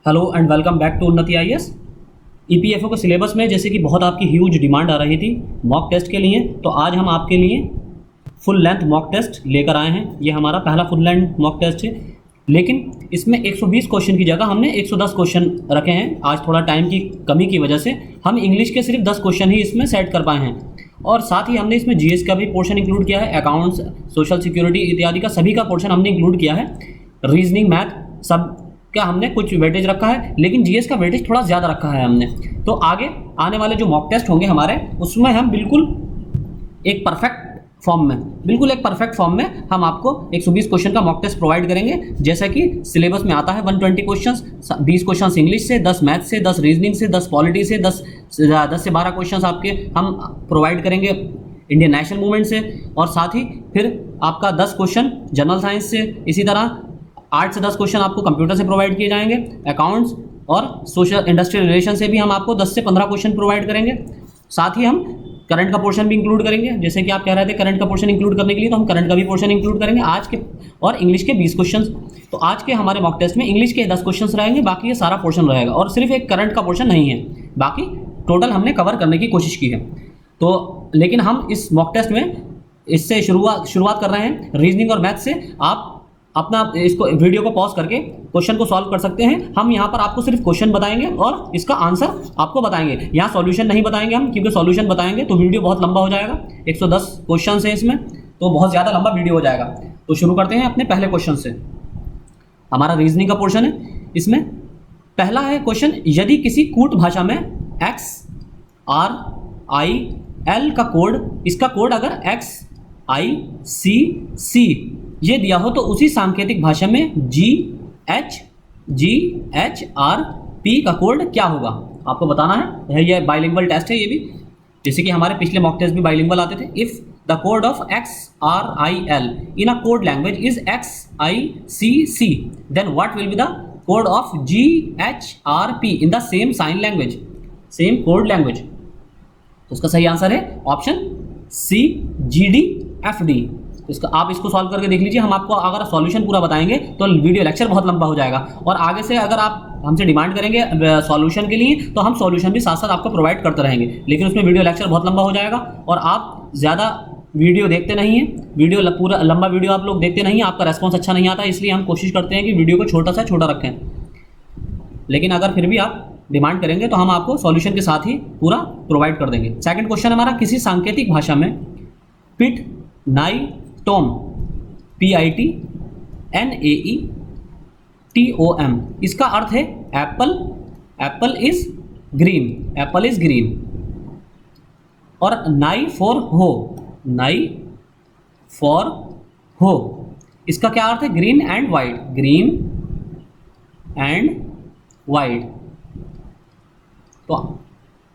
Hello and welcome back to Unnati IAS. EPFO के syllabus में जैसे कि बहुत आपकी ह्यूज डिमांड आ रही थी मॉक टेस्ट के लिए, तो आज हम आपके लिए फुल लेंथ मॉक टेस्ट लेकर आए हैं। ये हमारा पहला फुल लेंथ मॉक टेस्ट है, लेकिन इसमें 120 क्वेश्चन की जगह हमने 110 क्वेश्चन रखे हैं। आज थोड़ा टाइम की कमी की वजह से हम इंग्लिश के सिर्फ 10 क्वेश्चन ही इसमें सेट कर पाए हैं, और साथ ही हमने इसमें जीएस का भी पोर्शन इंक्लूड किया है, अकाउंट्स, सोशल सिक्योरिटी इत्यादि का सभी का पोर्शन हमने इंक्लूड किया है। रीजनिंग, मैथ सब का हमने कुछ वेटेज रखा है, लेकिन जीएस का वेटेज थोड़ा ज़्यादा रखा है हमने। तो आगे आने वाले जो मॉक टेस्ट होंगे हमारे, उसमें हम बिल्कुल एक परफेक्ट फॉर्म में हम आपको 120 क्वेश्चन का मॉक टेस्ट प्रोवाइड करेंगे। जैसा कि सिलेबस में आता है 120 क्वेश्चंस, 20 क्वेश्चंस इंग्लिश से, 10 मैथ से, 10 रीजनिंग से, 10 पॉलिटी से, 10 से 12 क्वेश्चंस आपके हम प्रोवाइड करेंगे इंडियन नेशनल मूवमेंट से, और साथ ही फिर आपका 10 क्वेश्चन जनरल साइंस से। इसी तरह 8 से 10 क्वेश्चन आपको कंप्यूटर से प्रोवाइड किए जाएंगे। अकाउंट्स और सोशल इंडस्ट्रियल रिलेशन से भी हम आपको 10 से 15 क्वेश्चन प्रोवाइड करेंगे। साथ ही हम करंट का पोर्शन भी इंक्लूड करेंगे। जैसे कि आप कह रहे थे करंट का पोर्शन इंक्लूड करने के लिए, तो हम करंट का भी पोर्शन इंक्लूड करेंगे आज के, और इंग्लिश के 20 क्वेश्चन। तो आज के हमारे मॉक टेस्ट में इंग्लिश के 10 क्वेश्चन रहेंगे, बाकी ये सारा पोर्शन रहेगा, और सिर्फ एक करंट का पोर्शन नहीं है, बाकी टोटल हमने कवर करने की कोशिश की है। तो लेकिन हम इस मॉक टेस्ट में इससे शुरुआत कर रहे हैं रीजनिंग और मैथ से। आप अपना इसको वीडियो को पॉज करके क्वेश्चन को सॉल्व कर सकते हैं। हम यहाँ पर आपको सिर्फ क्वेश्चन बताएंगे और इसका आंसर आपको बताएंगे। यहाँ सॉल्यूशन नहीं बताएंगे हम, क्योंकि सॉल्यूशन बताएंगे तो वीडियो बहुत लंबा हो जाएगा। 110 क्वेश्चन है इसमें, तो बहुत ज़्यादा लंबा वीडियो हो जाएगा। तो शुरू करते हैं अपने पहले क्वेश्चन से। हमारा रीजनिंग का पोर्शन है। इसमें पहला है क्वेश्चन, यदि किसी कूट भाषा में XRIL का कोड, इसका कोड अगर XICC ये दिया हो, तो उसी सांकेतिक भाषा में GHRP का कोड क्या होगा, आपको बताना है। ये बाइलिंगुअल टेस्ट है ये भी, जैसे कि हमारे पिछले मॉक टेस्ट भी बाइलिंगुअल आते थे। If the code of XRIL in a code language is XICC, then what will be the code of GHRP in the same sign language, same code language. तो उसका सही आंसर है option सी, GDFD। इसका आप इसको solve करके देख लीजिए। हम आपको अगर सॉल्यूशन पूरा बताएंगे तो वीडियो लेक्चर बहुत लंबा हो जाएगा, और आगे से अगर आप हमसे डिमांड करेंगे सॉल्यूशन के लिए, तो हम सॉल्यूशन भी साथ साथ आपको प्रोवाइड करते रहेंगे, लेकिन उसमें वीडियो लेक्चर बहुत लंबा हो जाएगा, और आप ज़्यादा वीडियो देखते नहीं हैं। वीडियो पूरा लंबा वीडियो आप लोग देखते नहीं हैं, आपका रेस्पॉन्स अच्छा नहीं आता, इसलिए हम कोशिश करते हैं कि वीडियो को छोटा सा छोटा रखें। लेकिन अगर फिर भी आप डिमांड करेंगे तो हम आपको सॉल्यूशन के साथ ही पूरा प्रोवाइड कर देंगे। सेकंड क्वेश्चन हमारा, किसी सांकेतिक भाषा में पिट नाई टॉम, PITNAETOM, इसका अर्थ है Apple, Apple is green, Apple is green. और नाई फॉर हो, नाई फॉर हो, इसका क्या अर्थ है, green and white, green and white. तो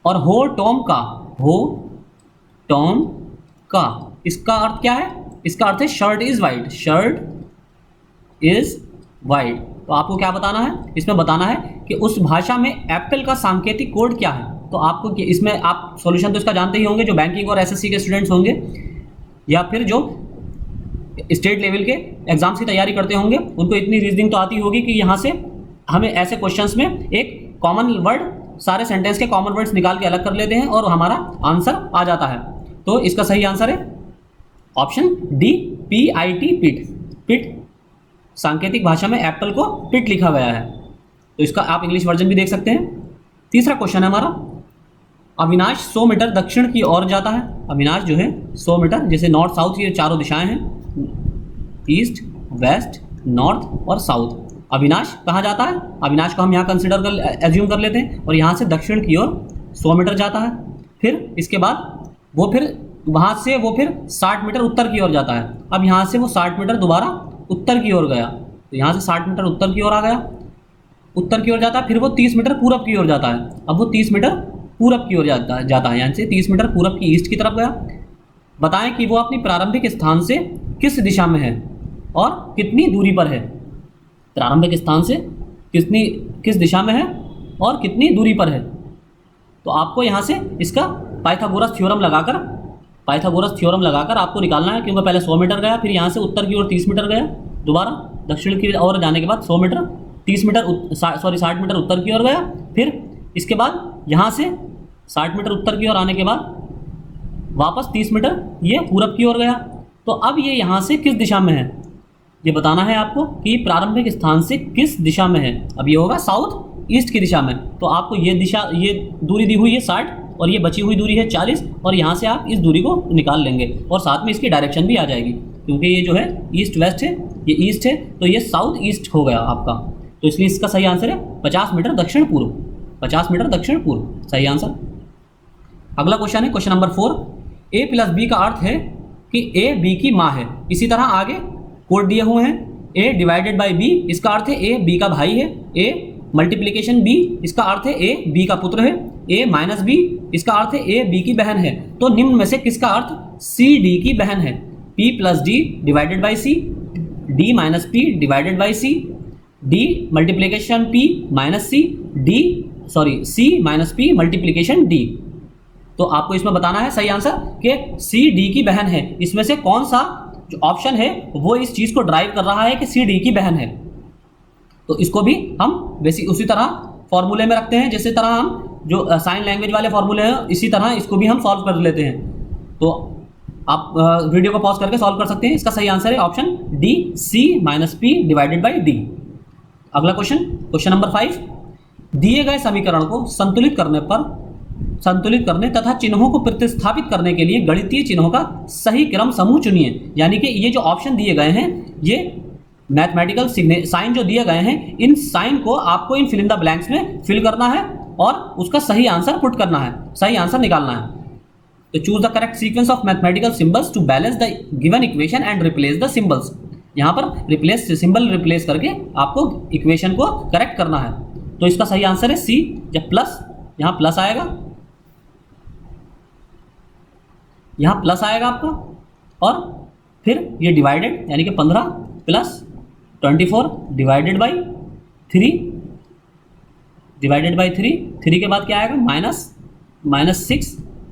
और हो टॉम का, हो टॉम का, इसका अर्थ क्या है, इसका अर्थ है shirt is white, shirt is white. तो आपको क्या बताना है, इसमें बताना है कि उस भाषा में एप्पल का सांकेतिक कोड क्या है। तो आपको इसमें आप सॉल्यूशन तो इसका जानते ही होंगे, जो बैंकिंग और एसएससी के स्टूडेंट्स होंगे, या फिर जो स्टेट लेवल के एग्जाम्स की तैयारी करते होंगे, उनको इतनी रीजनिंग तो आती होगी कि यहाँ से हमें ऐसे क्वेश्चंस में एक कॉमन वर्ड, सारे सेंटेंस के कॉमन वर्ड्स निकाल के अलग कर लेते हैं और हमारा आंसर आ जाता है। तो इसका सही आंसर है ऑप्शन डी, PIT, पिट। पिट सांकेतिक भाषा में एप्पल को पिट लिखा गया है, तो इसका आप इंग्लिश वर्जन भी देख सकते हैं। तीसरा क्वेश्चन है हमारा, अविनाश 100 मीटर दक्षिण की ओर जाता है। अविनाश जो है 100 मीटर, जैसे नॉर्थ साउथ ये चारों दिशाएं हैं, ईस्ट, वेस्ट, नॉर्थ और साउथ। अविनाश कहाँ जाता है, अविनाश को हम यहाँ कंसिडर कर एज्यूम कर लेते हैं, और यहाँ से दक्षिण की ओर 100 मीटर जाता है। फिर इसके बाद वो फिर वहाँ से वो फिर 60 मीटर उत्तर की ओर जाता है। अब यहाँ से वो 60 मीटर दोबारा उत्तर की ओर गया, तो यहाँ से 60 मीटर उत्तर की ओर आ गया, उत्तर की ओर जाता है। फिर वो 30 मीटर पूरब की ओर जाता है। अब वो 30 मीटर पूरब की ओर जाता है, यानी से 30 मीटर पूरब की ईस्ट की तरफ गया। बताएं कि वो अपनी प्रारंभिक स्थान से किस दिशा में है और कितनी दूरी पर है। प्रारंभिक स्थान से किस दिशा में है और कितनी दूरी पर है। तो आपको यहाँ से इसका पाइथागोरस थ्योरम लगाकर आपको निकालना है, क्योंकि पहले 100 मीटर गया, फिर यहाँ से उत्तर की ओर 30 मीटर गया, दोबारा दक्षिण की ओर जाने के बाद 100 मीटर, 60 मीटर उत्तर की ओर गया, फिर इसके बाद यहाँ से 60 मीटर उत्तर की ओर आने के बाद वापस 30 मीटर ये पूरब की ओर गया। तो अब ये यहाँ से किस दिशा में है ये बताना है आपको कि प्रारंभिक स्थान से किस दिशा में है। अब ये होगा साउथ ईस्ट की दिशा में, तो आपको ये दिशा, ये दूरी दी हुई है 60 और ये बची हुई दूरी है 40, और यहाँ से आप इस दूरी को निकाल लेंगे और साथ में इसकी डायरेक्शन भी आ जाएगी, क्योंकि ये जो है ईस्ट वेस्ट है, ये ईस्ट है, तो ये साउथ ईस्ट हो गया आपका। तो इसलिए इसका सही आंसर है 50 मीटर दक्षिण पूर्व, 50 मीटर दक्षिण पूर्व सही आंसर। अगला क्वेश्चन है question number 4, a plus B का अर्थ है कि a b की माँ है। इसी तरह आगे कोड दिए हुए हैं, a डिवाइडेड बाई b, इसका अर्थ है a b का भाई है, a मल्टीप्लिकेशन b, इसका अर्थ है a b का पुत्र है, a माइनस b, इसका अर्थ है a b की बहन है। तो निम्न में से किसका अर्थ c d की बहन है? p plus d divided by c, d minus p divided by c, d multiplication p minus c, c minus p multiplication d। तो आपको इसमें बताना है सही आंसर कि सी डी की बहन है। इसमें से कौन सा जो ऑप्शन है वो इस चीज को ड्राइव कर रहा है कि सी डी की बहन है। तो इसको भी हम वैसे उसी तरह फॉर्मूले में रखते हैं, जिस तरह हम जो साइन लैंग्वेज वाले फॉर्मूले हैं इसी तरह इसको भी हम सॉल्व कर लेते हैं। तो आप वीडियो को पॉज करके सॉल्व कर सकते हैं। इसका सही आंसर है option D, C minus P divided by D. अगला क्वेश्चन, क्वेश्चन नंबर 5, दिए गए समीकरण को संतुलित करने तथा चिन्हों को प्रतिस्थापित करने के लिए गणितीय चिन्हों का सही क्रम समूह चुनिए। यानी कि ये जो ऑप्शन दिए गए हैं, ये मैथमेटिकल साइन जो दिए गए हैं, इन साइन को आपको इन फिल इन द ब्लैंक्स में फिल करना है और उसका सही आंसर पुट करना है, सही आंसर निकालना है। तो choose the correct sequence of mathematical symbols to balance the given equation and replace the symbols. यहाँ पर सिंबल रिप्लेस करके आपको इक्वेशन को करेक्ट करना है। तो इसका सही आंसर है सी। जब प्लस, यहाँ प्लस आएगा, यहाँ प्लस आएगा आपका, और फिर ये डिवाइडेड यानी कि 15 प्लस 24 डिवाइडेड बाई 3 3 के बाद क्या आएगा -6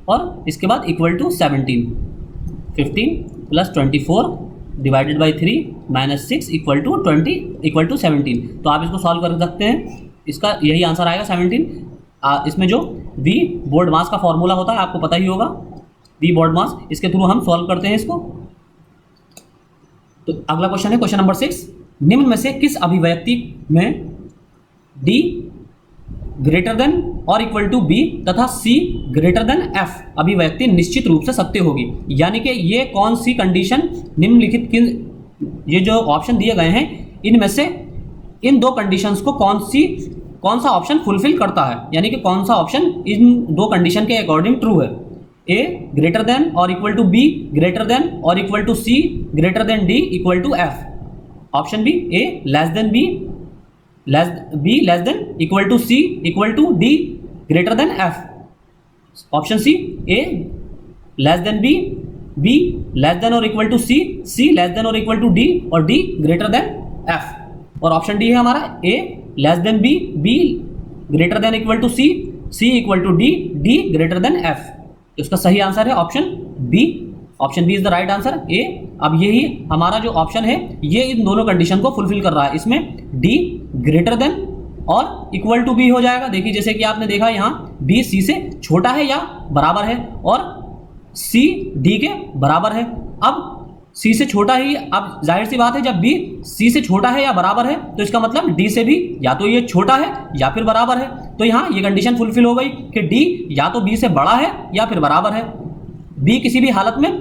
और इसके बाद equal to 17। 15 plus 24 divided by 3 -6 equal to 17। तो आप इसको सॉल्व कर सकते हैं, इसका यही आंसर आएगा 17। इसमें जो v बोर्ड मास का फॉर्मूला होता है आपको पता ही होगा, v बोर्ड मास, इसके थ्रू हम सॉल्व करते हैं इसको। तो अगला क्वेश्चन है क्वेश्चन नंबर 6, निम्न में से किस अभिव्यक्ति में d ग्रेटर देन और इक्वल टू b तथा c ग्रेटर देन f अभिव्यक्ति निश्चित रूप से सत्य होगी। यानी कि ये कौन सी कंडीशन निम्नलिखित ये जो ऑप्शन दिए गए हैं इनमें से इन दो कंडीशंस को कौन सा ऑप्शन फुलफिल करता है, यानी कि कौन सा ऑप्शन इन दो कंडीशन के अकॉर्डिंग ट्रू है। a ग्रेटर देन और equal to b greater than और equal to c greater than d equal to f। Option B a less than b less than equal to c equal to d greater than f। Option C a less than b less than और equal to c less than और equal to d और d greater than f। और option D है हमारा a less than b greater than equal to c equal to d greater than f। तो इसका सही answer है option B. Option B is the right answer. ए, अब यही हमारा जो ऑप्शन है ये इन दोनों कंडीशन को फुलफिल कर रहा है। इसमें डी ग्रेटर देन और इक्वल टू बी हो जाएगा। देखिए जैसे कि आपने देखा यहाँ बी सी से छोटा है या बराबर है और सी डी के बराबर है। अब सी से छोटा ही, अब जाहिर सी बात है जब बी सी से छोटा है या बराबर है तो इसका मतलब डी से भी या तो ये छोटा है या फिर बराबर है। तो यहाँ ये कंडीशन फुलफिल हो गई कि डी या तो बी से बड़ा है या फिर बराबर है। बी किसी भी हालत में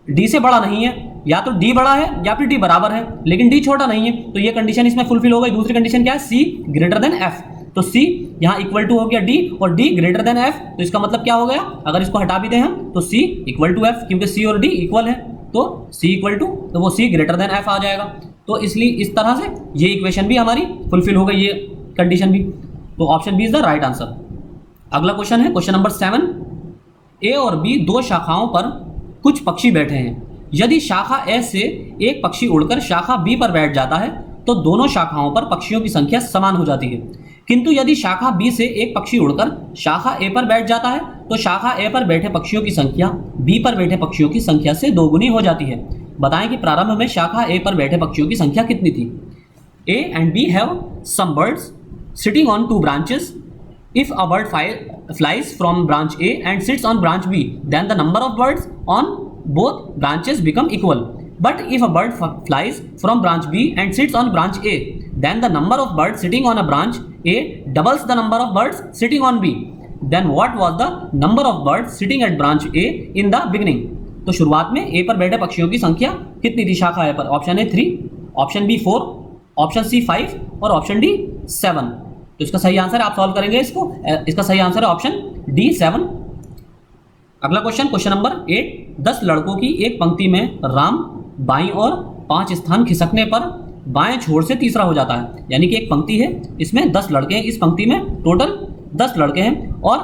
डी से बड़ा नहीं है, या तो डी बड़ा है या फिर डी बराबर है, लेकिन डी छोटा नहीं है। तो ये कंडीशन इसमें फुलफिल हो गई। दूसरी कंडीशन क्या है, सी ग्रेटर देन एफ। तो सी यहाँ इक्वल टू हो गया डी और डी ग्रेटर देन एफ। तो इसका मतलब क्या हो गया, अगर इसको हटा भी दें हम तो सी इक्वल टू एफ, क्योंकि सी और डी इक्वल है तो सी इक्वल टू, तो वो सी ग्रेटर देन एफ आ जाएगा। तो इसलिए इस तरह से ये इक्वेशन भी हमारी फुलफिल हो गई, ये कंडीशन भी। तो option B is the right answer. अगला क्वेश्चन है क्वेश्चन नंबर 7, ए और बी दो शाखाओं पर कुछ पक्षी बैठे हैं। यदि शाखा ए से एक पक्षी उड़कर शाखा बी पर बैठ जाता है तो दोनों शाखाओं पर पक्षियों की संख्या समान हो जाती है। किंतु यदि शाखा बी से एक पक्षी उड़कर शाखा ए पर बैठ जाता है तो शाखा ए पर बैठे पक्षियों की संख्या बी पर बैठे पक्षियों की संख्या से दोगुनी हो जाती है। बताएं कि प्रारंभ में शाखा ए पर बैठे पक्षियों की संख्या कितनी थी। A and B have some birds sitting on two branches. If a bird flies from branch A and sits on branch B, then the number of birds on both branches become equal. But if a bird flies from branch B and sits on branch A, then the number of birds sitting on a branch A doubles the number of birds sitting on B. Then what was the number of birds sitting at branch A in the beginning? तो शुरुआत में A पर बैठे पक्षियों की संख्या कितनी थी शाखा A पर? Option A 3, option B 4, option C 5 और ऑप्शन डी 7। तो इसका सही आंसर आप सॉल्व करेंगे इसको, इसका सही आंसर है ऑप्शन डी 7। अगला क्वेश्चन, क्वेश्चन नंबर 8। 10 लड़कों की एक पंक्ति में राम बाईं और 5 स्थान खिसकने पर बाएं छोर से तीसरा हो जाता है। यानी कि एक पंक्ति है, इसमें 10 लड़के हैं, इस पंक्ति में टोटल 10 लड़के हैं और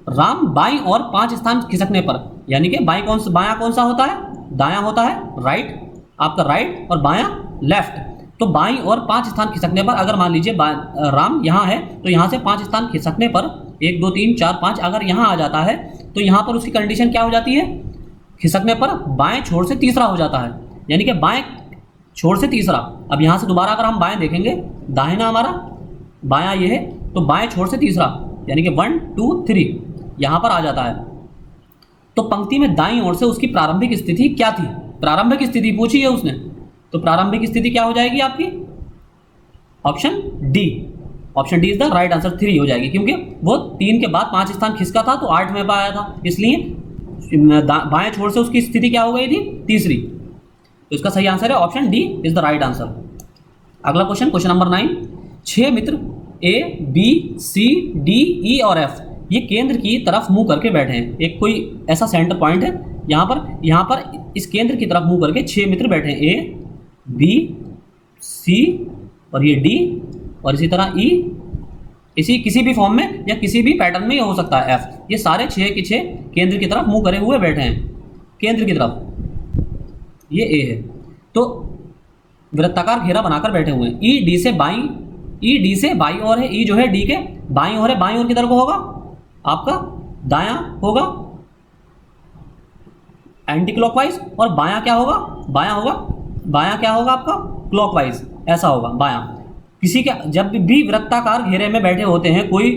राम बाईं और 5 स्थान खिसकने पर, यानी कि बायां कौन सा होता है? दायां होता है, राइट, आपका राइट, और बायां लेफ्ट। तो बाईं और 5 स्थान खिसकने पर, अगर मान लीजिए राम यहाँ है तो यहाँ से 5 स्थान खिसकने पर 1 2 3 4 5 अगर यहाँ आ जाता है तो यहाँ पर उसकी कंडीशन क्या हो जाती है? खिसकने पर बाएं छोर से तीसरा हो जाता है, यानी कि बाएं छोर से तीसरा। अब यहाँ से दोबारा अगर हम बाएं देखेंगे, दाहिना हमारा बायां ये है, तो बाएं छोर से तीसरा यानी कि 1 2 3 यहाँ पर आ जाता है। तो पंक्ति में दाईं ओर से उसकी प्रारंभिक स्थिति क्या थी? प्रारंभिक स्थिति पूछी है उसने, तो प्रारंभिक स्थिति क्या हो जाएगी आपकी? Option D. Option D is the right answer, 3 हो जाएगी, क्योंकि वो 3 के बाद 5 स्थान खिसका था तो 8 में आया था, इसलिए बाएं छोर से उसकी स्थिति क्या हो गई थी? तीसरी। तो इसका सही आंसर है option D is the right answer. अगला क्वेश्चन, क्वेश्चन नंबर 9। 6 मित्र A B C D E और एफ ये केंद्र की तरफ मुंह करके बैठे हैं। एक कोई ऐसा सेंटर पॉइंट है, यहाँ पर इस केंद्र की तरफ मुंह करके 6 मित्र बैठे हैं, ए बी सी और ये डी और इसी तरह ई, इसी किसी भी फॉर्म में या किसी भी पैटर्न में ये हो सकता है एफ। ये सारे 6 के 6 केंद्र की तरफ मुंह करे हुए बैठे हैं, केंद्र की तरफ, ये ए है। तो वृत्ताकार घेरा बनाकर बैठे हुए हैं। ई डी से बाईं ओर है, ई जो है डी के बाईं ओर है, बाईं ओर किधर को होगा? आपका दायां होगा एंटी क्लॉकवाइज, और बायां क्या होगा? बायां क्या होगा आपका? क्लॉकवाइज, ऐसा होगा बायां। किसी के जब भी वृत्ताकार घेरे में बैठे होते हैं, कोई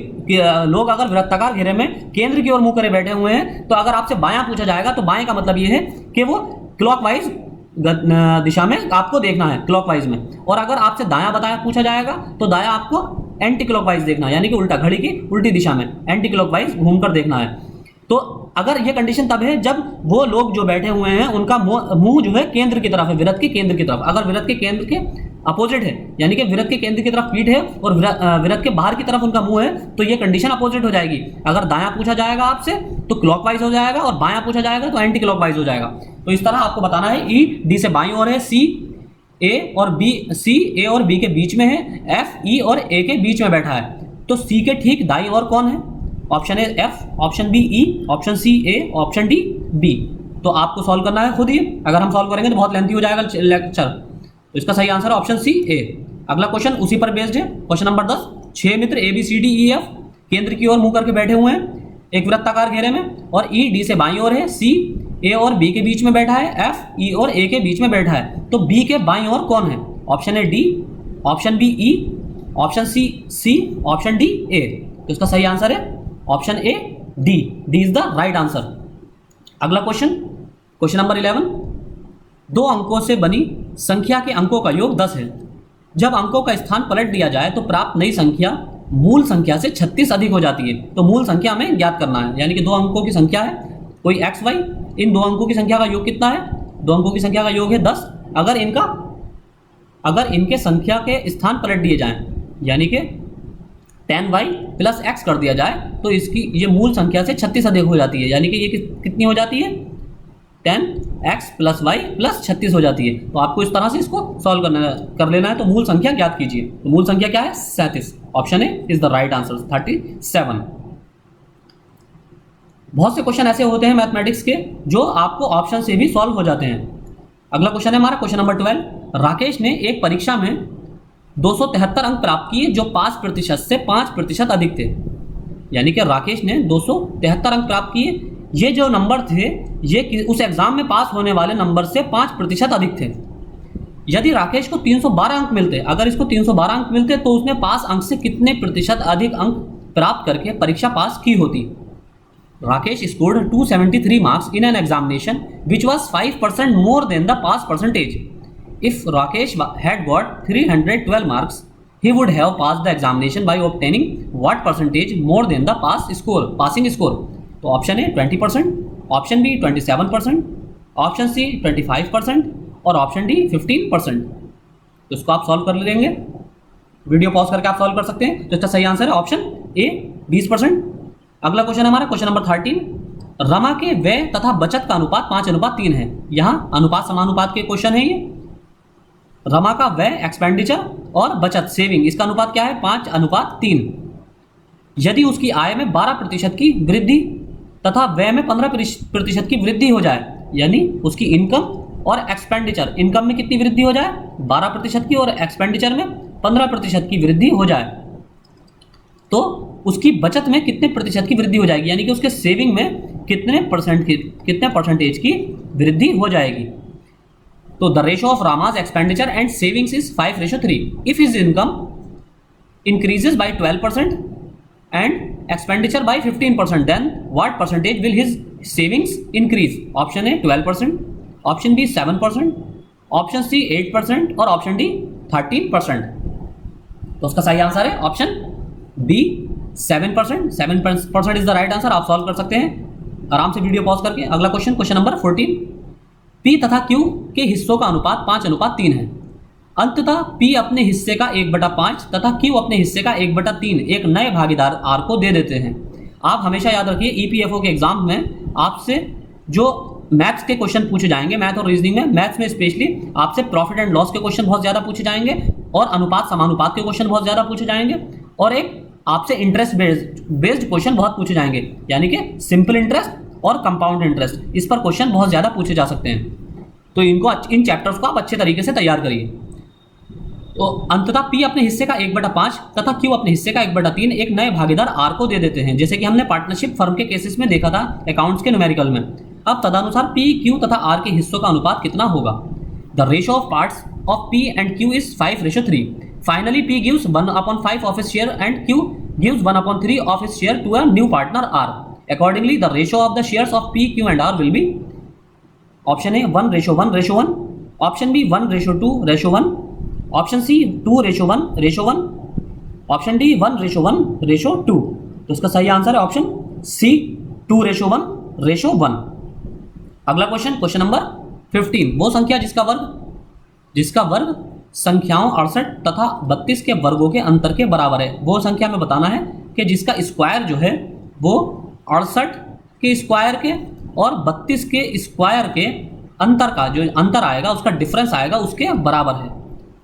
लोग अगर वृत्ताकार घेरे में केंद्र की ओर मुंह करे बैठे हुए हैं, तो अगर आपसे बायां पूछा जाएगा तो बाएं का मतलब ये है कि वो क्लॉकवाइज दिशा में आपको देखना है, क्लॉकवाइज में। और अगर आपसे दायां पूछा जाएगा तो दायां आपको एंटी क्लॉकवाइज देखना है, यानी कि उल्टा, घड़ी की उल्टी दिशा में एंटी क्लॉकवाइज घूमकर देखना है। तो अगर ये कंडीशन तब है जब वो लोग जो बैठे हुए हैं उनका मुंह जो है केंद्र की तरफ है, वृत्त के केंद्र की तरफ। अगर वृत्त के केंद्र के अपोजिट है, यानी कि वृत्त के केंद्र की तरफ पीठ है और वृत्त के बाहर की तरफ उनका मुंह है, तो ये कंडीशन अपोजिट हो जाएगी। अगर दायां पूछा जाएगा आपसे तो क्लॉकवाइज हो जाएगा, और बायां पूछा जाएगा तो एंटी क्लॉकवाइज हो जाएगा। तो इस तरह आपको बताना है। ई डी से बाईं ओर है, सी ए और बी के बीच में है, एफ ई और ए के बीच में बैठा है। तो सी के ठीक दाईं ओर कौन है? Option A F, option B E, option C A, option D B. तो आपको सॉल्व करना है खुद ही, अगर हम सॉल्व करेंगे तो बहुत लेंथी हो जाएगा लेक्चर। तो इसका सही आंसर है ऑप्शन सी ए। अगला क्वेश्चन उसी पर बेस्ड है, क्वेश्चन नंबर 10। 6 मित्र A B C D E F केंद्र की ओर मुंह करके बैठे हुए हैं एक वृत्ताकार घेरे में, और ई डी से बाईं ओर है, सी ए और बी के बीच में बैठा है, एफ ई और ए के बीच में बैठा है। तो बी के बाईं ओर कौन है? Option A D, option B E, option C, option D A. तो इसका सही आंसर है option A D is the right answer. अगला क्वेश्चन, क्वेश्चन नंबर 11। 2 अंकों से बनी संख्या के अंकों का योग 10 है। जब अंकों का स्थान पलट दिया जाए तो प्राप्त नई संख्या मूल संख्या से 36 अधिक हो जाती है। तो मूल संख्या हमें ज्ञात करना है, यानी कि 2 अंकों की संख्या है कोई एक्स वाई, इन 2 अंकों की संख्या का योग कितना है? 2 अंकों की संख्या का योग है 10। अगर इनके संख्या के स्थान पलट दिए जाएं, यानी कि 10y प्लस x कर दिया जाए, तो इसकी ये मूल संख्या से 36 अधिक हो जाती है, यानी कि ये कितनी हो जाती है? 10x प्लस y प्लस 36 हो जाती है। तो आपको इस तरह से इसको सॉल्व कर लेना है। तो मूल संख्या ज्ञात कीजिए। तो मूल संख्या क्या है? 37। Option A is the right answer, 37। बहुत से क्वेश्चन ऐसे होते हैं मैथमेटिक्स के जो आपको ऑप्शन से भी सॉल्व हो जाते हैं। अगला क्वेश्चन है हमारा क्वेश्चन नंबर 12। राकेश ने एक परीक्षा में 273 अंक प्राप्त किए जो 5% से 5% अधिक थे। यानी कि राकेश ने 273 अंक प्राप्त किए, ये जो नंबर थे ये उस एग्जाम में पास होने वाले नंबर से 5% अधिक थे। यदि राकेश को 312 अंक मिलते, अगर इसको 312 अंक मिलते तो उसने पास अंक से कितने प्रतिशत अधिक अंक प्राप्त करके परीक्षा पास की होती। Rakesh scored 273 marks in an examination which was 5% more than the pass percentage. If Rakesh had got 312 marks, he would have passed the examination by obtaining what percentage more than the passing score? तो option A 20%, option B 27%, option C 25% और option D 15%। तो इसको आप solve कर लेंगे, video pause करके आप solve कर सकते हैं। तो इसका सही आंसर है ऑप्शन ए 20%। अगला क्वेश्चन हमारा क्वेश्चन नंबर 13। रमा के व्यय तथा बचत का अनुपात 5:3 है। यहां अनुपात समानुपात के क्वेश्चन है ये। रमा का व्यय एक्सपेंडिचर और बचत सेविंग, इसका अनुपात क्या है 5:3। यदि उसकी आय में 12% की वृद्धि तथा व्यय में 15% की वृद्धि हो जाए, यानी उसकी इनकम और एक्सपेंडिचर, इनकम में कितनी वृद्धि हो जाए 12% की और एक्सपेंडिचर में 15% की वृद्धि हो जाए, तो उसकी बचत में कितने प्रतिशत की वृद्धि हो जाएगी, यानी कि उसके सेविंग में कितने परसेंटेज की वृद्धि हो जाएगी। तो the ratio of Rama's expenditure and savings is 5:3। If his income increases by 12% and expenditure by 15%, then what percentage will his savings increase? Option A 12%, option B 7%, option C 8% और ऑप्शन डी 13%। तो उसका सही answer है option B 7%। 7% is the right answer. आप solve कर सकते हैं आराम से वीडियो पॉज करके। अगला क्वेश्चन, क्वेश्चन नंबर 14। पी तथा क्यू के हिस्सों का अनुपात 5:3 है। अंततः पी अपने हिस्से का 1/5 तथा क्यू अपने हिस्से का 1/3 एक नए भागीदार आर को दे देते हैं। आप हमेशा याद रखिए ईपीएफओ के एग्जाम में आपसे जो मैथ्स के क्वेश्चन पूछे जाएंगे, मैथ और रीजनिंग में, मैथ्स में स्पेशली आपसे प्रॉफिट एंड लॉस के क्वेश्चन बहुत ज़्यादा पूछे जाएंगे और अनुपात समानुपात के क्वेश्चन बहुत ज़्यादा पूछे जाएंगे और एक आपसे इंटरेस्ट बेस्ड क्वेश्चन बहुत पूछे जाएंगे, यानी कि सिंपल इंटरेस्ट और कंपाउंड इंटरेस्ट, इस पर क्वेश्चन बहुत ज़्यादा पूछे जा सकते हैं। तो इन चैप्टर्स को आप अच्छे तरीके से तैयार करिए। तो अंततः पी अपने हिस्से का 1/5 तथा क्यू अपने हिस्से का 1/3 एक नए भागीदार आर को दे देते हैं, जैसे कि हमने पार्टनरशिप फर्म के केसेस में देखा था अकाउंट्स के न्यूमेरिकल में। अब तदनुसार पी क्यू तथा आर के हिस्सों का अनुपात कितना होगा? The ratio of parts of P and Q is 5:3। Finally P gives 1/5 of his share and Q gives 1/3 of his share to a new partner R. Accordingly, the ratio of the shares of P, Q and R will be option A 1:1:1, option B 1:2:1, option C 2:1:1, option D 1:1:2। तो इसका सही answer है option C 2:1:1। अगला question, question number 15। वो संख्या जिसका वर्ग संख्याओं 68 तथा 32 के वर्गों के अंतर के बराबर है। वो संख्या में बताना है कि जिसका स्क्वायर जो है वो 68 के स्क्वायर के और 32 के स्क्वायर के अंतर का जो अंतर आएगा, उसका डिफरेंस आएगा, उसके बराबर है।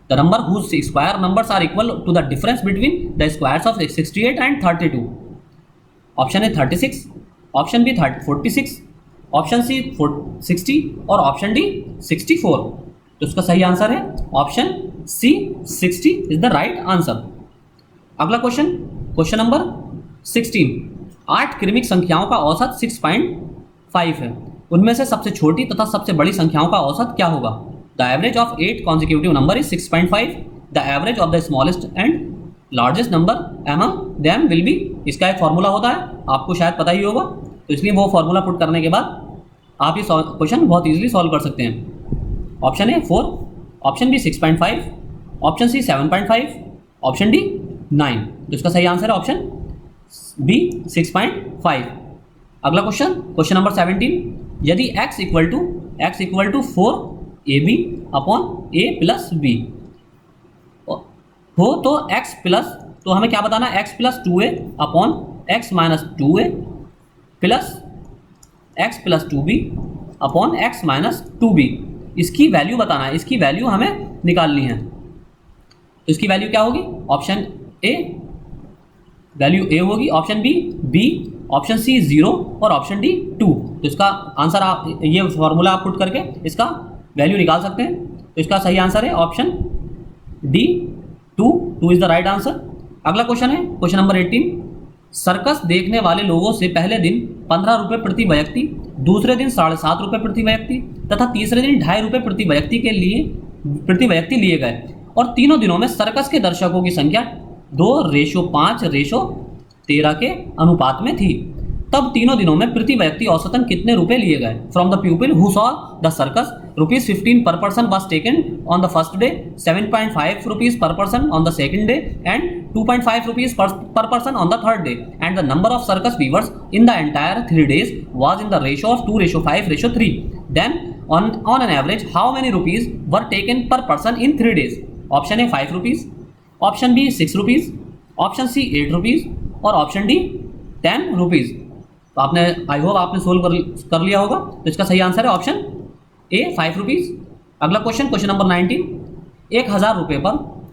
The number whose square numbers are equal to the difference between the squares of 68 and 32। Option A 36, option B 46, option C 60 और ऑप्शन डी 64। तो इसका सही आंसर है option C 60 is the right answer. अगला क्वेश्चन, क्वेश्चन नंबर 16। 8 क्रमिक संख्याओं का औसत 6.5 है। उनमें से सबसे छोटी तथा सबसे बड़ी संख्याओं का औसत क्या होगा? The average of 8 consecutive number is 6.5। The average of the smallest and largest number among them will be. इसका एक फॉर्मूला होता है, आपको शायद पता ही होगा, तो इसलिए वो फॉर्मूला पुट करने के बाद आप ये क्वेश्चन बहुत ईजिली सॉल्व कर सकते हैं। Option A 4, option B 6.5, option C 7.5, option D 9। तो इसका सही आंसर है ऑप्शन बी 6.5। अगला क्वेश्चन, क्वेश्चन नंबर 17। यदि x equal to 4ab upon a plus b हो तो x प्लस, तो हमें क्या बताना है, x plus 2a upon x minus 2a plus x plus 2b upon x minus 2b। इसकी वैल्यू बताना है, इसकी वैल्यू हमें निकालनी है। तो इसकी वैल्यू क्या होगी? ऑप्शन ए वैल्यू ए होगी, ऑप्शन बी, ऑप्शन सी 0 और ऑप्शन डी 2। तो इसका आंसर आप ये फॉर्मूला आप पुट करके इसका वैल्यू निकाल सकते हैं। तो इसका सही आंसर है option D 2 is the right answer. अगला क्वेश्चन है क्वेश्चन नंबर 18। सर्कस देखने वाले लोगों से पहले दिन 15 रुपये प्रति व्यक्ति, दूसरे दिन 7.5 रुपये प्रति व्यक्ति तथा तीसरे दिन 2.5 रुपये प्रति व्यक्ति के लिए प्रति व्यक्ति लिए गए और तीनों दिनों में सर्कस के दर्शकों की संख्या 2:5:13 के अनुपात में थी। तब तीनों दिनों में प्रति व्यक्ति औसतन कितने रुपए लिए गए? From the people who saw the circus, ₹15 per person was taken on the first day, ₹7.5 per person on the second day, and ₹2.5 per person on the third day. And the number of circus viewers in the entire 3 days was in the ratio of 2:5:3. Then, on an average, how many rupees were taken per person in 3 days? Option A 5 rupees, option B 6 rupees, option C 8 rupees और option D 10 rupees. तो आपने I hope आपने solve कर लिया होगा। तो इसका सही आंसर है ऑप्शन ए 5 रुपीज़। अगला क्वेश्चन नंबर 19, 1000 रुपये पर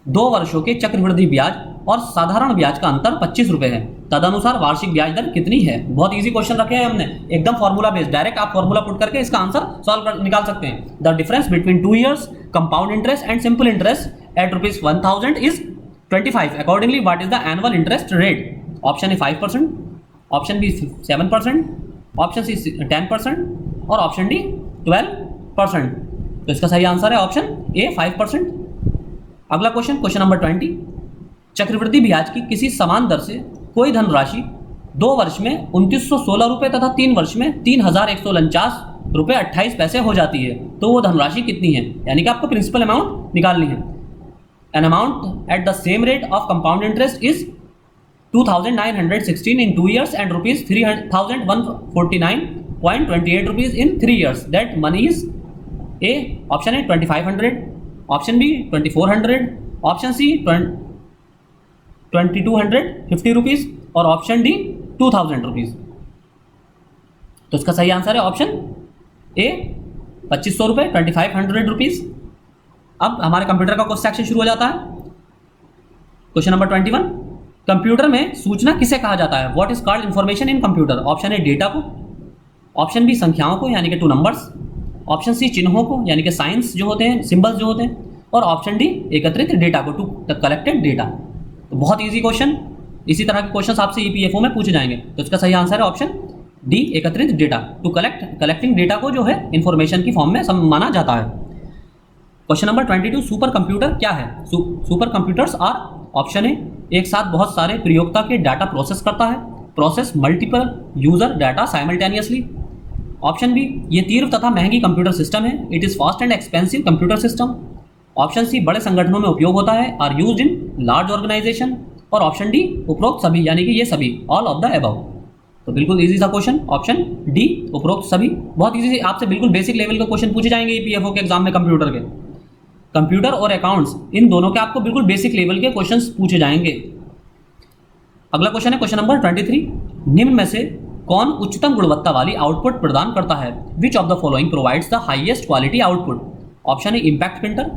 2 वर्षों के चक्रवृद्धि ब्याज और साधारण ब्याज का अंतर 25 रुपये है, तदनुसार वार्षिक ब्याज दर कितनी है? बहुत इजी क्वेश्चन रखे हैं हमने, एकदम फॉर्मूला बेस्ड, डायरेक्ट आप फॉर्मूला पुट करके इसका आंसर सॉल्व निकाल सकते हैं। The difference between 2 years compound interest and simple interest at ₹1000 is 25। Accordingly what is the annual interest rate? Option A 5%, option B 7%, option C 10% और option D 12%। तो इसका सही आंसर है ऑप्शन ए 5%। अगला question number 20, चक्रवृद्धि ब्याज की किसी समान दर से कोई धनराशि 2 वर्ष में 2916 रुपये तथा 3 वर्ष में 3149 रुपये 28 पैसे हो जाती है, तो वो धनराशि कितनी है? यानी कि आपको प्रिंसिपल अमाउंट निकालनी है। An amount at the same rate of compound interest is 2916 in 2 years and ₹3149.28 rupees in 3 years. That money is A, option A 2500, option B 2400, option C 2250 rupees और ऑप्शन डी 2000 रुपीज़। तो इसका सही answer है option ए 2500 रुपये 2500 rupees. अब हमारे computer का question section शुरू हो जाता है। क्वेश्चन नंबर 21, कंप्यूटर में सूचना किसे कहा जाता है? What is called information in computer? Option A data को, ऑप्शन बी संख्याओं को यानी कि 2 नंबर्स, ऑप्शन सी चिन्हों को यानी कि साइंस जो होते हैं, सिंबल्स जो होते हैं, और ऑप्शन डी एकत्रित डेटा को, टू कलेक्टेड डेटा। तो बहुत इजी क्वेश्चन, इसी तरह के क्वेश्चन आपसे ईपीएफओ में पूछे जाएंगे। तो इसका सही आंसर है ऑप्शन डी एकत्रित डेटा, टू कलेक्टिंग डेटा को जो है इंफॉर्मेशन की फॉर्म में माना जाता है। क्वेश्चन नंबर 22, सुपर कंप्यूटर क्या है? Super computers are, option A एक साथ बहुत सारे प्रयोक्ता के डाटा प्रोसेस करता है, process multiple user data simultaneously. Option B ये तीव्र तथा महंगी कंप्यूटर सिस्टम है, it is fast and expensive computer system. Option C बड़े संगठनों में उपयोग होता है, are used in large organization. और ऑप्शन डी उपरोक्त सभी यानी कि ये सभी, ऑल ऑफ द अबव। तो बिल्कुल इजी सा क्वेश्चन, ऑप्शन डी उपरोक्त सभी। बहुत इजी, आपसे बिल्कुल बेसिक लेवल के क्वेश्चन पूछे जाएंगे ईपीएफओ के एग्जाम में। कंप्यूटर और अकाउंट्स इन दोनों के आपको बिल्कुल बेसिक लेवल के क्वेश्चंस पूछे जाएंगे। अगला क्वेश्चन है क्वेश्चन नंबर 23, निम्न में से कौन उच्चतम गुणवत्ता वाली आउटपुट प्रदान करता है? Which of the following provides the highest quality output? Option A impact printer,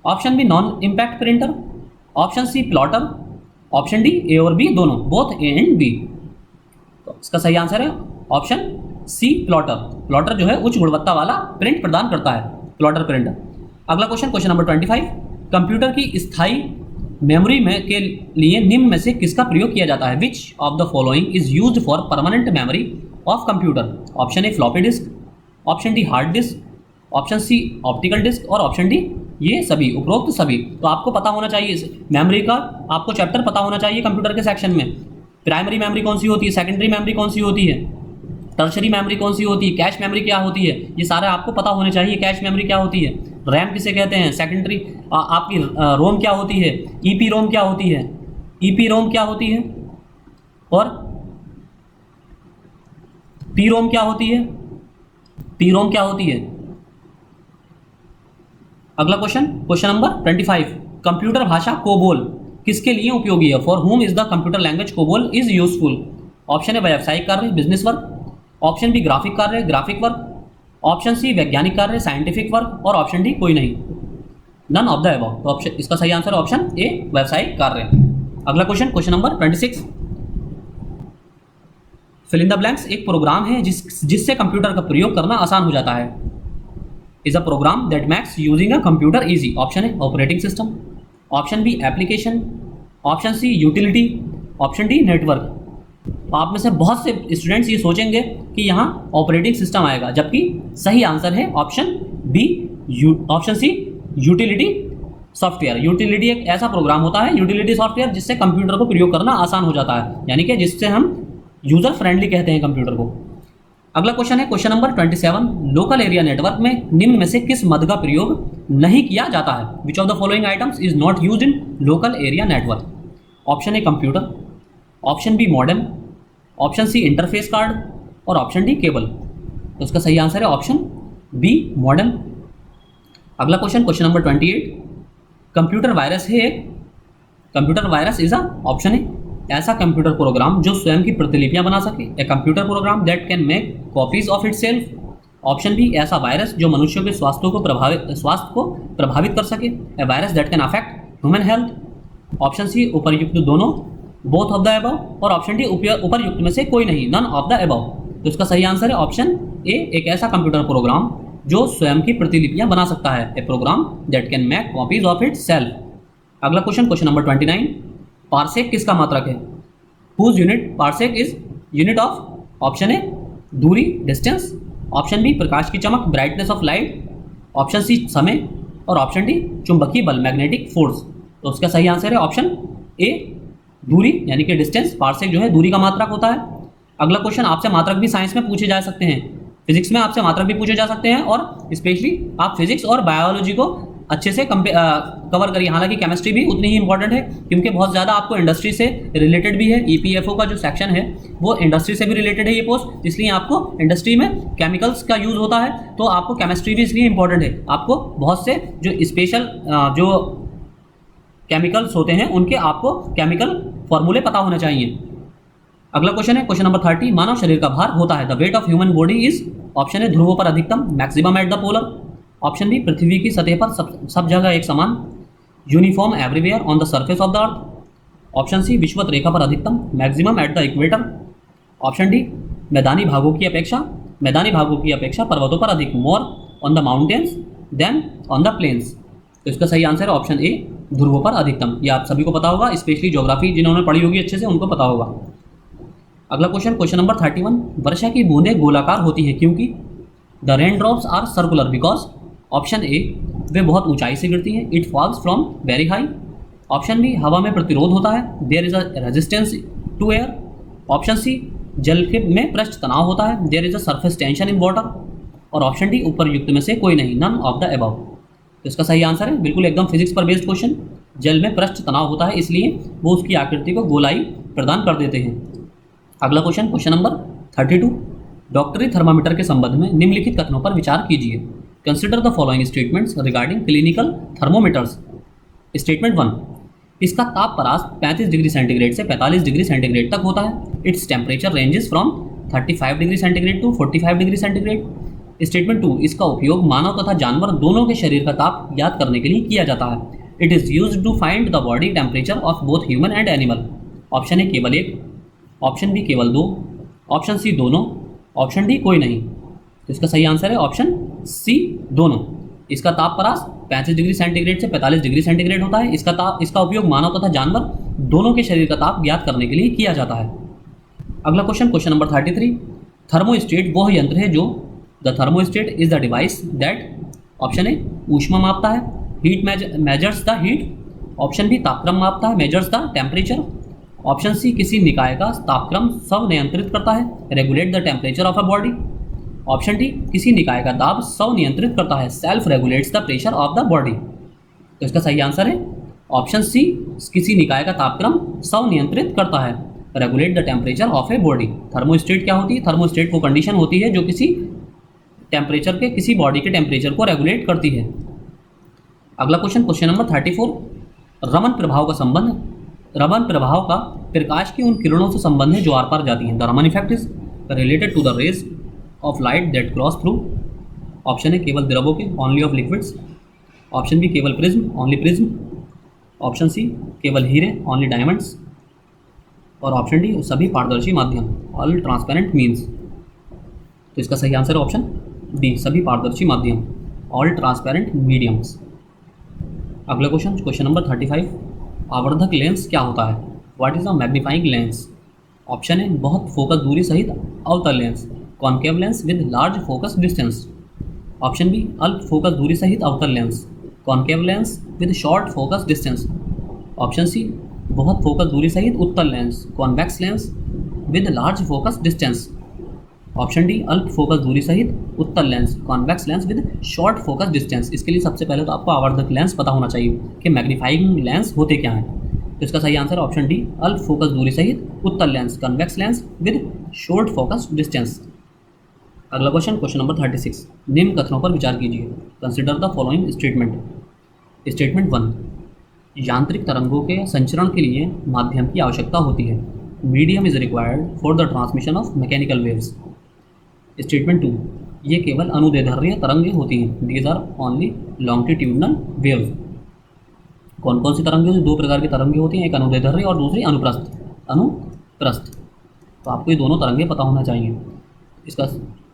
option B non impact printer, option C plotter, option D A और बी दोनों, बोथ ए एंड बी। तो इसका सही आंसर है option C plotter. Plotter जो है उच्च गुणवत्ता वाला प्रिंट प्रदान करता है, प्लॉटर प्रिंटर। अगला क्वेश्चन नंबर 25, कंप्यूटर की स्थायी मेमोरी में के लिए निम्न में से किसका प्रयोग किया जाता है? Which of the following is used for permanent memory of computer? Option A floppy disk, option D hard disk, option C optical disk और ऑप्शन डी ये सभी, उपरोक्त सभी। तो आपको पता होना चाहिए मेमोरी का, आपको चैप्टर पता होना चाहिए कंप्यूटर के सेक्शन में। प्राइमरी मेमोरी कौन सी होती है, सेकेंडरी मेमोरी कौन सी होती है, टर्शरी मेमोरी कौन सी होती है, कैश मेमोरी क्या होती है, ये सारे आपको पता होने चाहिए। कैश मेमोरी क्या होती है, रैम किसे कहते हैं, सेकेंडरी आपकी रोम क्या होती है, ईपी रोम क्या होती है, ईपी रोम क्या होती है, और पी रोम क्या होती है, पी रोम क्या होती है। अगला क्वेश्चन नंबर 25, कंप्यूटर भाषा कोबोल किसके लिए उपयोगी है? For whom is the computer language COBOL is useful? Option A व्यावसायिक कार्य, business work, option B graphic कार्य, ग्राफिक वर्क, ऑप्शन सी वैज्ञानिक कार्य, साइंटिफिक वर्क और ऑप्शन डी कोई नहीं, नन ऑफ द अबव। तो ऑप्शन इसका सही आंसर ऑप्शन ए व्यावसायिक कार्य। अगला question number 26, fill in the blanks एक प्रोग्राम है जिससे कंप्यूटर का प्रयोग करना आसान हो जाता है। Is a program that makes using a computer easy? Option A operating system, option B application, option C utility, option D network. तो आप में से बहुत से स्टूडेंट्स ये सोचेंगे कि यहाँ ऑपरेटिंग सिस्टम आएगा, जबकि सही आंसर है option B, option C utility software. Utility एक ऐसा प्रोग्राम होता है, यूटिलिटी सॉफ्टवेयर, जिससे कंप्यूटर को प्रयोग करना आसान हो जाता है, यानी कि जिससे हम यूजर फ्रेंडली कहते हैं कंप्यूटर को। अगला क्वेश्चन है question number 27, local area network में निम्न में से किस मद का प्रयोग नहीं किया जाता है? Which of the following items is not used in local area network? Option A computer, option B modem, option C interface card और ऑप्शन डी केबल। तो इसका सही आंसर है ऑप्शन बी मॉडेम। अगला question question number 28, computer virus है एक, computer virus is a option है ऐसा कंप्यूटर प्रोग्राम जो स्वयं की प्रतिलिपियां बना सके, a computer program that can make copies of itself. Option B ऐसा वायरस जो मनुष्यों के स्वास्थ्य को प्रभावित कर सके, a virus that can affect human health. Option C उपर्युक्त दोनों, बोथ ऑफ द अबव, और ऑप्शन डी उपर्युक्त में से कोई नहीं, नन ऑफ द अबव। तो इसका सही आंसर है ऑप्शन ए, एक ऐसा कंप्यूटर प्रोग्राम जो स्वयं की प्रतिलिपियां बना सकता है, a program that can make copies of itself. अगला क्वेश्चन क्वेश्चन नंबर 29, पार्सेक किसका मात्रक है? Whose unit parsec is unit of? Option A दूरी डिस्टेंस, ऑप्शन बी प्रकाश की चमक brightness of light, option C समय, और ऑप्शन डी चुंबकीय बल मैग्नेटिक फोर्स। तो उसका सही आंसर है ऑप्शन ए दूरी, यानी कि डिस्टेंस। पार्सेक जो है दूरी का मात्रक होता है। अगला क्वेश्चन, आपसे मात्रक भी साइंस में पूछे जा सकते हैं, फिजिक्स में आपसे मात्रक भी पूछे जा सकते हैं, और स्पेशली आप फिजिक्स और बायोलॉजी को अच्छे से कवर करिए। हालांकि केमिस्ट्री भी उतनी ही इंपॉर्टेंट है, क्योंकि बहुत ज़्यादा आपको इंडस्ट्री से रिलेटेड भी है। ईपीएफओ का जो सेक्शन है वो इंडस्ट्री से भी रिलेटेड है ये पोस्ट, इसलिए आपको इंडस्ट्री में केमिकल्स का यूज़ होता है, तो आपको केमिस्ट्री भी इसलिए इंपॉर्टेंट है। आपको बहुत से जो स्पेशल जो केमिकल्स होते हैं उनके आपको केमिकल फॉर्मूले पता होने चाहिए। अगला क्वेश्चन है क्वेश्चन नंबर 30, मानव शरीर का भार होता है, the weight of human body is? Option है ध्रुवों पर अधिकतम, maximum at the polar, option B पृथ्वी की सतह पर सब जगह एक समान, uniform everywhere on the surface of the earth, option C विषुवत रेखा पर अधिकतम, maximum at the equator, option D मैदानी भागों की अपेक्षा पर्वतों पर अधिक, more on the mountains than on the plains. तो इसका सही आंसर है ऑप्शन ए ध्रुवों पर अधिकतम। ये आप सभी को पता होगा, स्पेशली ज्योग्राफी जिन्होंने पढ़ी होगी अच्छे से उनको पता होगा। अगला क्वेश्चन क्वेश्चन नंबर 31, वर्षा की बूंदें गोलाकार होती हैं क्योंकि? The rain drops are circular because? Option A वे बहुत ऊंचाई से गिरती हैं, it falls from very high, option B हवा में प्रतिरोध होता है, there is a resistance to air, option C जल के में पृष्ठ तनाव होता है, there is a surface tension in water, और ऑप्शन डी उपरयुक्त में से कोई नहीं, नन ऑफ द अबव। तो इसका सही आंसर है बिल्कुल एकदम फिजिक्स पर बेस्ड क्वेश्चन, जल में पृष्ठ तनाव होता है इसलिए वो उसकी आकृति को गोलाई प्रदान कर देते हैं। अगला क्वेश्चन क्वेश्चन नंबर 32, डॉक्टरी थर्मामीटर के संबंध में निम्नलिखित कथनों पर विचार कीजिए। Consider the following statements regarding clinical thermometers. Statement 1, इसका ताप परास 35 डिग्री सेंटीग्रेड से 45 डिग्री सेंटीग्रेड तक होता है, its temperature ranges from 35 degree centigrade to 45 degree centigrade. Statement 2, इसका उपयोग मानव तथा जानवर दोनों के शरीर का ताप ज्ञात करने के लिए किया जाता है, it is used to find the body temperature of both human and animal. Option A केवल एक, ऑप्शन बी केवल दो, ऑप्शन सी दोनों, ऑप्शन डी कोई नहीं। तो इसका सही आंसर है ऑप्शन सी दोनों। इसका ताप परास 35 डिग्री सेंटीग्रेड से 45 डिग्री सेंटीग्रेड होता है। इसका उपयोग मानव तथा जानवर दोनों के शरीर का ताप ज्ञात करने के लिए किया जाता है। अगला क्वेश्चन क्वेश्चन नंबर 33, थर्मोस्टेट वह यंत्र है जो? The thermostat is the device that? Option A ऊष्मा मापता है, heat measures the heat, option B तापक्रम मापता है, measures the temperature, option C किसी निकाय का तापक्रम स्व नियंत्रित करता है, regulate the temperature of a body, option D किसी निकाय का दाब स्व नियंत्रित करता है, self regulates the pressure of the body. तो इसका सही आंसर है ऑप्शन सी किसी निकाय का तापक्रम स्व नियंत्रित करता है, regulate the temperature of a body. Thermostat क्या होती है? थर्मोस्टेट वो कंडीशन होती है जो किसी टेम्परेचर के किसी बॉडी के टेम्परेचर को रेगुलेट करती है। अगला क्वेश्चन क्वेश्चन नंबर 34, रमन प्रभाव का संबंध। रमन प्रभाव का प्रकाश की उन किरणों से संबंध है जो आर पार जाती हैं। The Raman effect is related to the rays of light that cross through. Option है केवल द्रवों के, only of liquids, option B केवल prism, only prism, option C केवल हीरे, ऑनली डायमंड्स, और ऑप्शन डी सभी पारदर्शी माध्यम, ऑल ट्रांसपेरेंट मीन्स। तो इसका सही आंसर है ऑप्शन डी सभी पारदर्शी माध्यम, ऑल ट्रांसपेरेंट मीडियम्स। अगला क्वेश्चन क्वेश्चन नंबर 35, आवर्धक लेंस क्या होता है? What is a magnifying lens? Option है बहुत फोकस दूरी सहित अवतल lens, concave lens with large focus distance, option B अल्प फोकस दूरी सहित अवतल lens, concave lens with short focus distance. Option C, बहुत फोकस दूरी सहित उत्तल lens, convex lens with large focus distance. Option D, अल्प फोकस दूरी सहित उत्तल lens, convex lens with short focus distance. इसके लिए सबसे पहले तो आपको आवर्धक लेंस पता होना चाहिए कि मैग्नीफाइंग लेंस होते क्या हैं। तो इसका सही आंसर ऑप्शन डी, अल्प फोकस दूरी सहित उत्तल lens, convex lens with short focus distance. अगला क्वेश्चन, क्वेश्चन नंबर 36। निम्न कथनों पर विचार कीजिए। Consider the following statement. Statement 1, यांत्रिक तरंगों के संचरण के लिए माध्यम की आवश्यकता होती है। Medium is required for the transmission of mechanical waves. Statement 2, ये केवल अनुदैर्ध्य तरंगें होती हैं। These are only longitudinal waves. कौन कौन सी तरंगें? दो प्रकार की तरंगें होती हैं, एक अनुदैर्ध्य और दूसरी अनुप्रस्थ। अनुप्रस्थ, तो आपको ये दोनों तरंगें पता होना चाहिए। इसका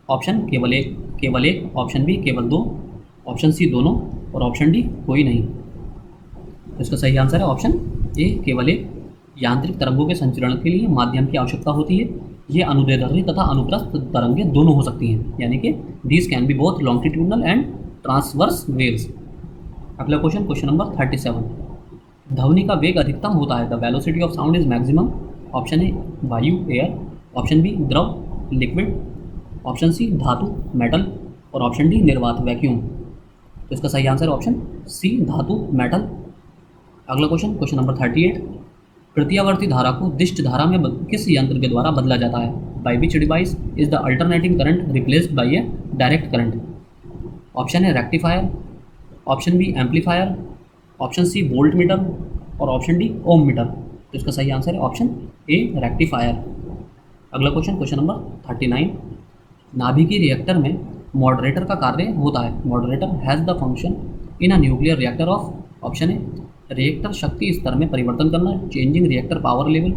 ऑप्शन केवल एक, ऑप्शन बी केवल दो, ऑप्शन सी दोनों और ऑप्शन डी कोई नहीं। तो इसका सही आंसर है ऑप्शन ए, केवल एक। यांत्रिक तरंगों के संचरण के लिए माध्यम की आवश्यकता होती है। ये अनुदैर्ध्य तथा अनुप्रस्थ तरंगें दोनों हो सकती हैं, यानी कि these can be both longitudinal and transverse waves. अगला क्वेश्चन, क्वेश्चन नंबर 37। ध्वनि का वेग अधिकतम होता है। The velocity of sound is maximum. Option A, वायु एयर, ऑप्शन बी, द्रव लिक्विड, ऑप्शन सी, धातु मेटल और ऑप्शन डी, निर्वात वैक्यूम। तो इसका सही आंसर ऑप्शन सी, धातु मेटल। अगला क्वेश्चन, क्वेश्चन नंबर 38। प्रत्यावर्ती धारा को दिष्ट धारा में किस यंत्र के द्वारा बदला जाता है? By which device is the alternating current replaced by a direct current? Option है rectifier, option B amplifier, option C voltmeter और ऑप्शन डी ओम मीटर। तो इसका सही आंसर है ऑप्शन ए, रेक्टिफायर। अगला क्वेश्चन, क्वेश्चन नंबर 39। नाभिकीय reactor में moderator का कार्य होता है। Moderator has the function in a nuclear reactor of. Option A, reactor शक्ति स्तर में परिवर्तन करना, changing reactor power level.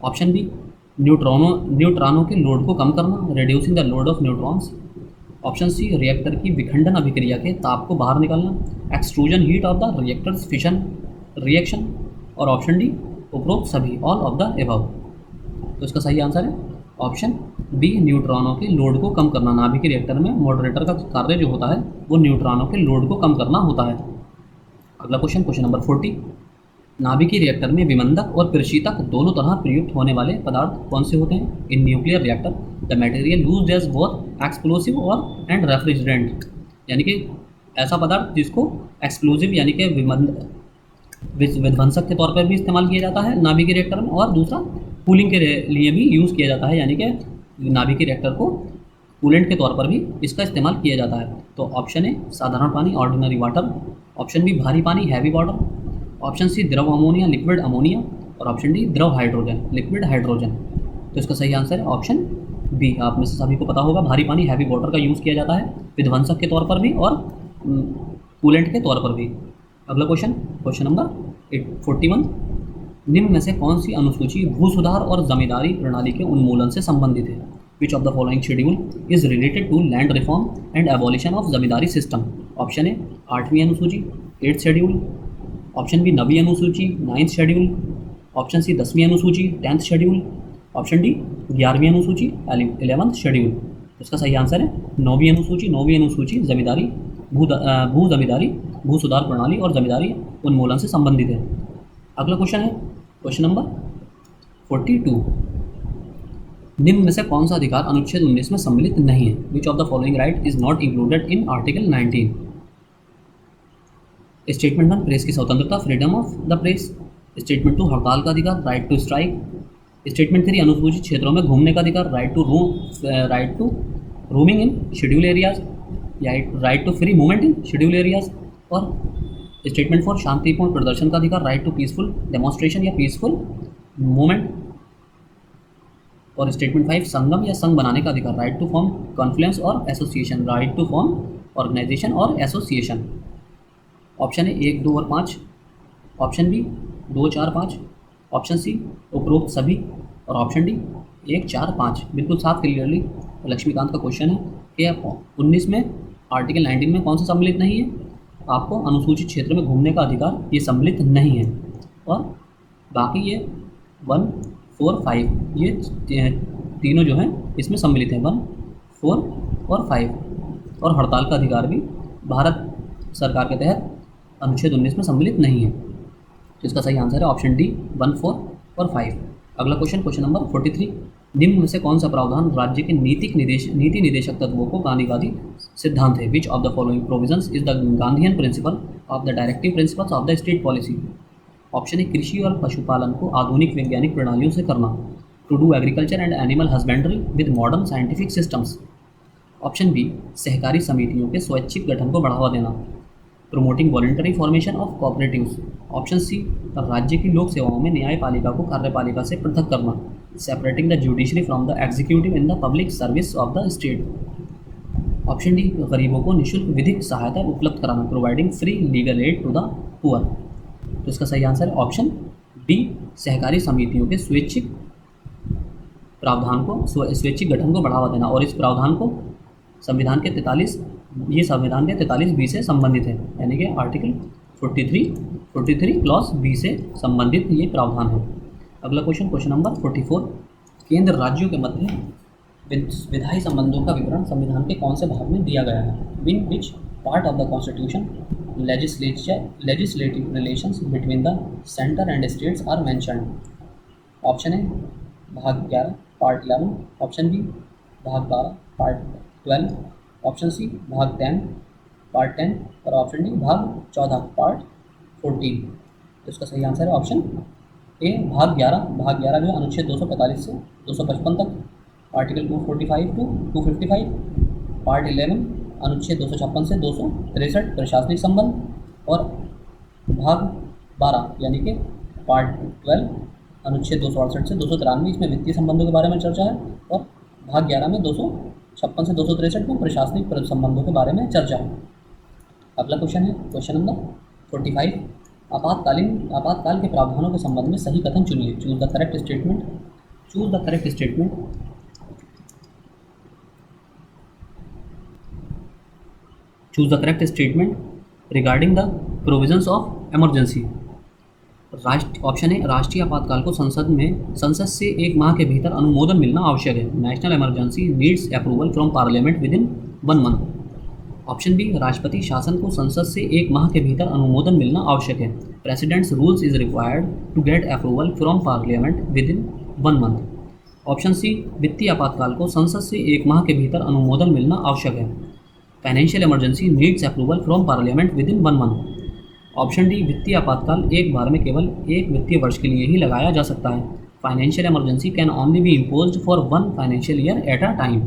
Option B, न्यूट्रॉनों के लोड को कम करना, reducing the load of neutrons. Option C, reactor की विखंडन अभिक्रिया के ताप को बाहर निकालना, extrusion heat of the reactor's fission reaction. और ऑप्शन डी, उपरोक्त सभी, ऑल ऑफ द एबव। तो इसका सही आंसर है ऑप्शन बी, न्यूट्रॉनों के लोड को कम करना। नाभिकीय रिएक्टर में मॉडरेटर का कार्य जो होता है वो न्यूट्रॉनों के लोड को कम करना होता है। अगला क्वेश्चन, क्वेश्चन नंबर 40। नाभिकीय रिएक्टर में विमंदक और प्रशीतक दोनों तरह प्रयुक्त होने वाले पदार्थ कौन से होते हैं? In nuclear reactor the material used as both explosive और एंड रेफ्रिजरेंट, यानी कि ऐसा पदार्थ जिसको एक्सप्लोसिव यानी कि विध्वंसक के तौर पर भी इस्तेमाल किया जाता है नाभिकीय रिएक्टर में, और दूसरा कूलिंग के लिए भी यूज़ किया जाता है, यानी कि नाभिकीय रिएक्टर को कूलेंट के तौर पर भी इसका इस्तेमाल किया जाता है। तो ऑप्शन ए, साधारण पानी ऑर्डिनरी वाटर, ऑप्शन बी, भारी पानी हैवी वाटर, ऑप्शन सी, द्रव अमोनिया लिक्विड अमोनिया और ऑप्शन डी, द्रव हाइड्रोजन लिक्विड हाइड्रोजन। तो इसका सही आंसर है ऑप्शन बी। आप में से सभी को पता होगा भारी पानी हैवी वाटर का यूज़ किया जाता है विध्वंसक के तौर पर भी और कूलेंट के तौर पर भी। अगला क्वेश्चन, क्वेश्चन नंबर 41। निम्न में से कौन सी अनुसूची भू सुधार और जमींदारी प्रणाली के उन्मूलन से संबंधित है? Which of the following schedule is related to land reform and abolition of zamindari system? Option A, 8वीं अनुसूची 8th शेड्यूल, ऑप्शन बी 9वीं अनुसूची 9th शेड्यूल, ऑप्शन सी 10वीं अनुसूची 10th शेड्यूल, ऑप्शन डी 11वीं अनुसूची 11th शेड्यूल। इसका सही आंसर है 9वीं अनुसूची। 9वीं अनुसूची जमींदारी भू जमींदारी भू सुधार प्रणाली और जमींदारी उन्मूलन से संबंधित है। अगला क्वेश्चन है क्वेश्चन नंबर 42। निम्न में से कौन सा अधिकार अनुच्छेद 19 में सम्मिलित नहीं है? Which of the following right is not included in article 19? Statement 1, press की स्वतंत्रता, freedom of the press. Statement 2, हड़ताल का अधिकार, राइट टू स्ट्राइक। स्टेटमेंट 3, अनुसूचित क्षेत्रों में घूमने का अधिकार, right to roaming in schedule areas या right to free movement in schedule areas. और स्टेटमेंट 4, शांतिपूर्ण प्रदर्शन का अधिकार, राइट टू पीसफुल डेमोन्स्ट्रेशन या पीसफुल मूवमेंट। और स्टेटमेंट 5, संगम या संघ बनाने का अधिकार, राइट टू फॉर्म कॉन्फ्लुएंस और association, right to form organisation और एसोसिएशन। ऑप्शन है 1, 2 और 5, ऑप्शन बी 2, 4, 5, ऑप्शन सी उपरोक्त सभी और ऑप्शन डी 1, 4, 5। बिल्कुल साफ क्लियरली लक्ष्मीकांत का क्वेश्चन है कि 19 में आर्टिकल 19 में कौन सा सम्मिलित नहीं है? आपको अनुसूचित क्षेत्र में घूमने का अधिकार ये सम्मिलित नहीं है, और बाकी ये 1, 4, 5 ये तीनों जो हैं इसमें सम्मिलित हैं, 1, 4 और 5। और हड़ताल का अधिकार भी भारत सरकार के तहत अनुच्छेद 19 में सम्मिलित नहीं है। तो इसका सही आंसर है ऑप्शन डी 1, 4 और 5। अगला क्वेश्चन नंबर 43, निम्न में से कौन सा प्रावधान राज्य के नीति निदेशक तत्वों को गांधीवादी सिद्धांत है? Which of the following provisions is the Gandhian principle of the directive principles of the state policy? Option A कृषि और पशुपालन को आधुनिक वैज्ञानिक प्रणालियों से करना, to do agriculture and animal husbandry with modern scientific systems. Option B सहकारी समितियों के स्वैच्छिक गठन को बढ़ावा देना, promoting voluntary formation of cooperatives. Option C राज्य की लोक सेवाओं में न्यायपालिका को कार्यपालिका से पृथक करना, separating the judiciary from the executive in the public service of the state. Option D गरीबों को निःशुल्क विधिक सहायता उपलब्ध कराना, providing free legal aid to the poor. तो इसका सही आंसर है ऑप्शन डी सहकारी समितियों के स्वैच्छिक प्रावधान को स्वैच्छिक गठन को बढ़ावा देना, और इस प्रावधान को संविधान के 43 बी से संबंधित है, यानी कि आर्टिकल 43 क्लॉज बी से संबंधित ये प्रावधान है। अगला क्वेश्चन नंबर 44, केंद्र राज्यों के मध्य विधायी संबंधों का विवरण संविधान के कौन से भाग में दिया गया है? In which part of the constitution legislative relations between the centre and states are mentioned? Option A भाग 11 पार्ट 11, ऑप्शन बी भाग 12 पार्ट 12, ऑप्शन सी भाग 10 पार्ट 10 और ऑप्शन डी भाग 14 पार्ट 14। तो इसका सही आंसर है ऑप्शन ए भाग 11 जो है अनुच्छेद 245 से 255 तक, आर्टिकल 245 टू 255, पार्ट 11 अनुच्छेद 256 से 263 प्रशासनिक संबंध, और भाग 12 यानी कि पार्ट 12 अनुच्छेद 268 से 293 इसमें वित्तीय संबंधों के बारे में चर्चा है, और भाग 11 में 256 से 263 में प्रशासनिक संबंधों के बारे में चर्चा है। अगला क्वेश्चन नंबर 45, आपातकाल के प्रावधानों के संबंध में सही कथन चुनिए। Choose the correct statement regarding the provisions of emergency. Option है राष्ट्रीय आपातकाल को संसद से 1 माह के भीतर अनुमोदन मिलना आवश्यक है। National emergency needs approval from parliament within 1 month. Option B राष्ट्रपति शासन को संसद से 1 माह के भीतर अनुमोदन मिलना आवश्यक है। President's rules is required to get approval from parliament within 1 month. Option C वित्तीय आपातकाल को संसद से 1 माह के भीतर अनुमोदन मिलना आवश्यक है। Financial emergency needs approval from parliament within 1 month. Option D वित्तीय आपातकाल एक बार में केवल 1 वित्तीय वर्ष के लिए ही लगाया जा सकता है। Financial emergency can only B imposed for 1 financial year at a time.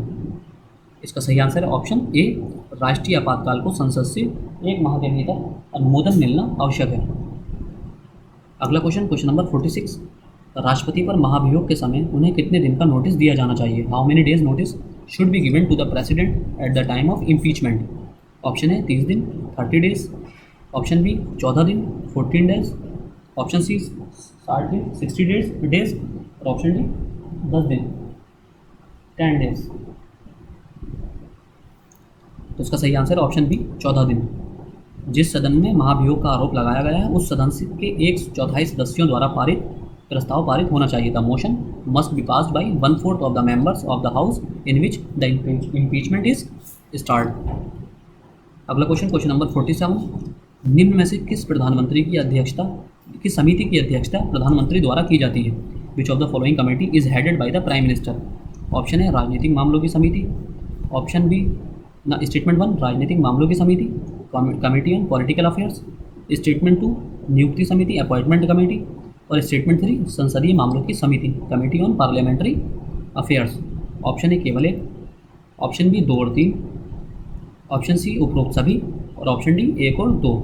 इसका सही आंसर है ऑप्शन ए राष्ट्रीय आपातकाल को संसद से 1 माह के भीतर अनुमोदन मिलना आवश्यक है। अगला क्वेश्चन नंबर 46, राष्ट्रपति पर महाभियोग के समय उन्हें कितने दिन का नोटिस दिया जाना चाहिए? How many days notice should be given to the president at the time of impeachment? Option A 30 दिन 30 डेज, ऑप्शन बी 14 दिन 14 डेज, ऑप्शन सी 60 दिन 60 डेज और ऑप्शन डी 10 दिन 10 डेज। तो इसका सही आंसर ऑप्शन बी 14 दिन। जिस सदन में महाभियोग का आरोप लगाया गया है उस सदन के 1/4 सदस्यों द्वारा प्रस्ताव पारित होना चाहिए। The motion must be passed by 1/4 of the members of the house in which the impeachment is start. अगला क्वेश्चन नंबर 47, निम्न में से किस समिति की अध्यक्षता प्रधानमंत्री द्वारा की जाती है? Which of the following committee is headed by the prime minister? Option है राजनीतिक मामलों की समिति, ऑप्शन बी स्टेटमेंट 1 राजनीतिक मामलों की समिति, committee on political affairs, statement 2 नियुक्ति समिति अपॉइंटमेंट कमेटी, और स्टेटमेंट 3 संसदीय मामलों की समिति committee on parliamentary affairs. Option A केवल 1, ऑप्शन बी 2 और 3, ऑप्शन सी उपरोक्त सभी, और ऑप्शन डी 1 और 2।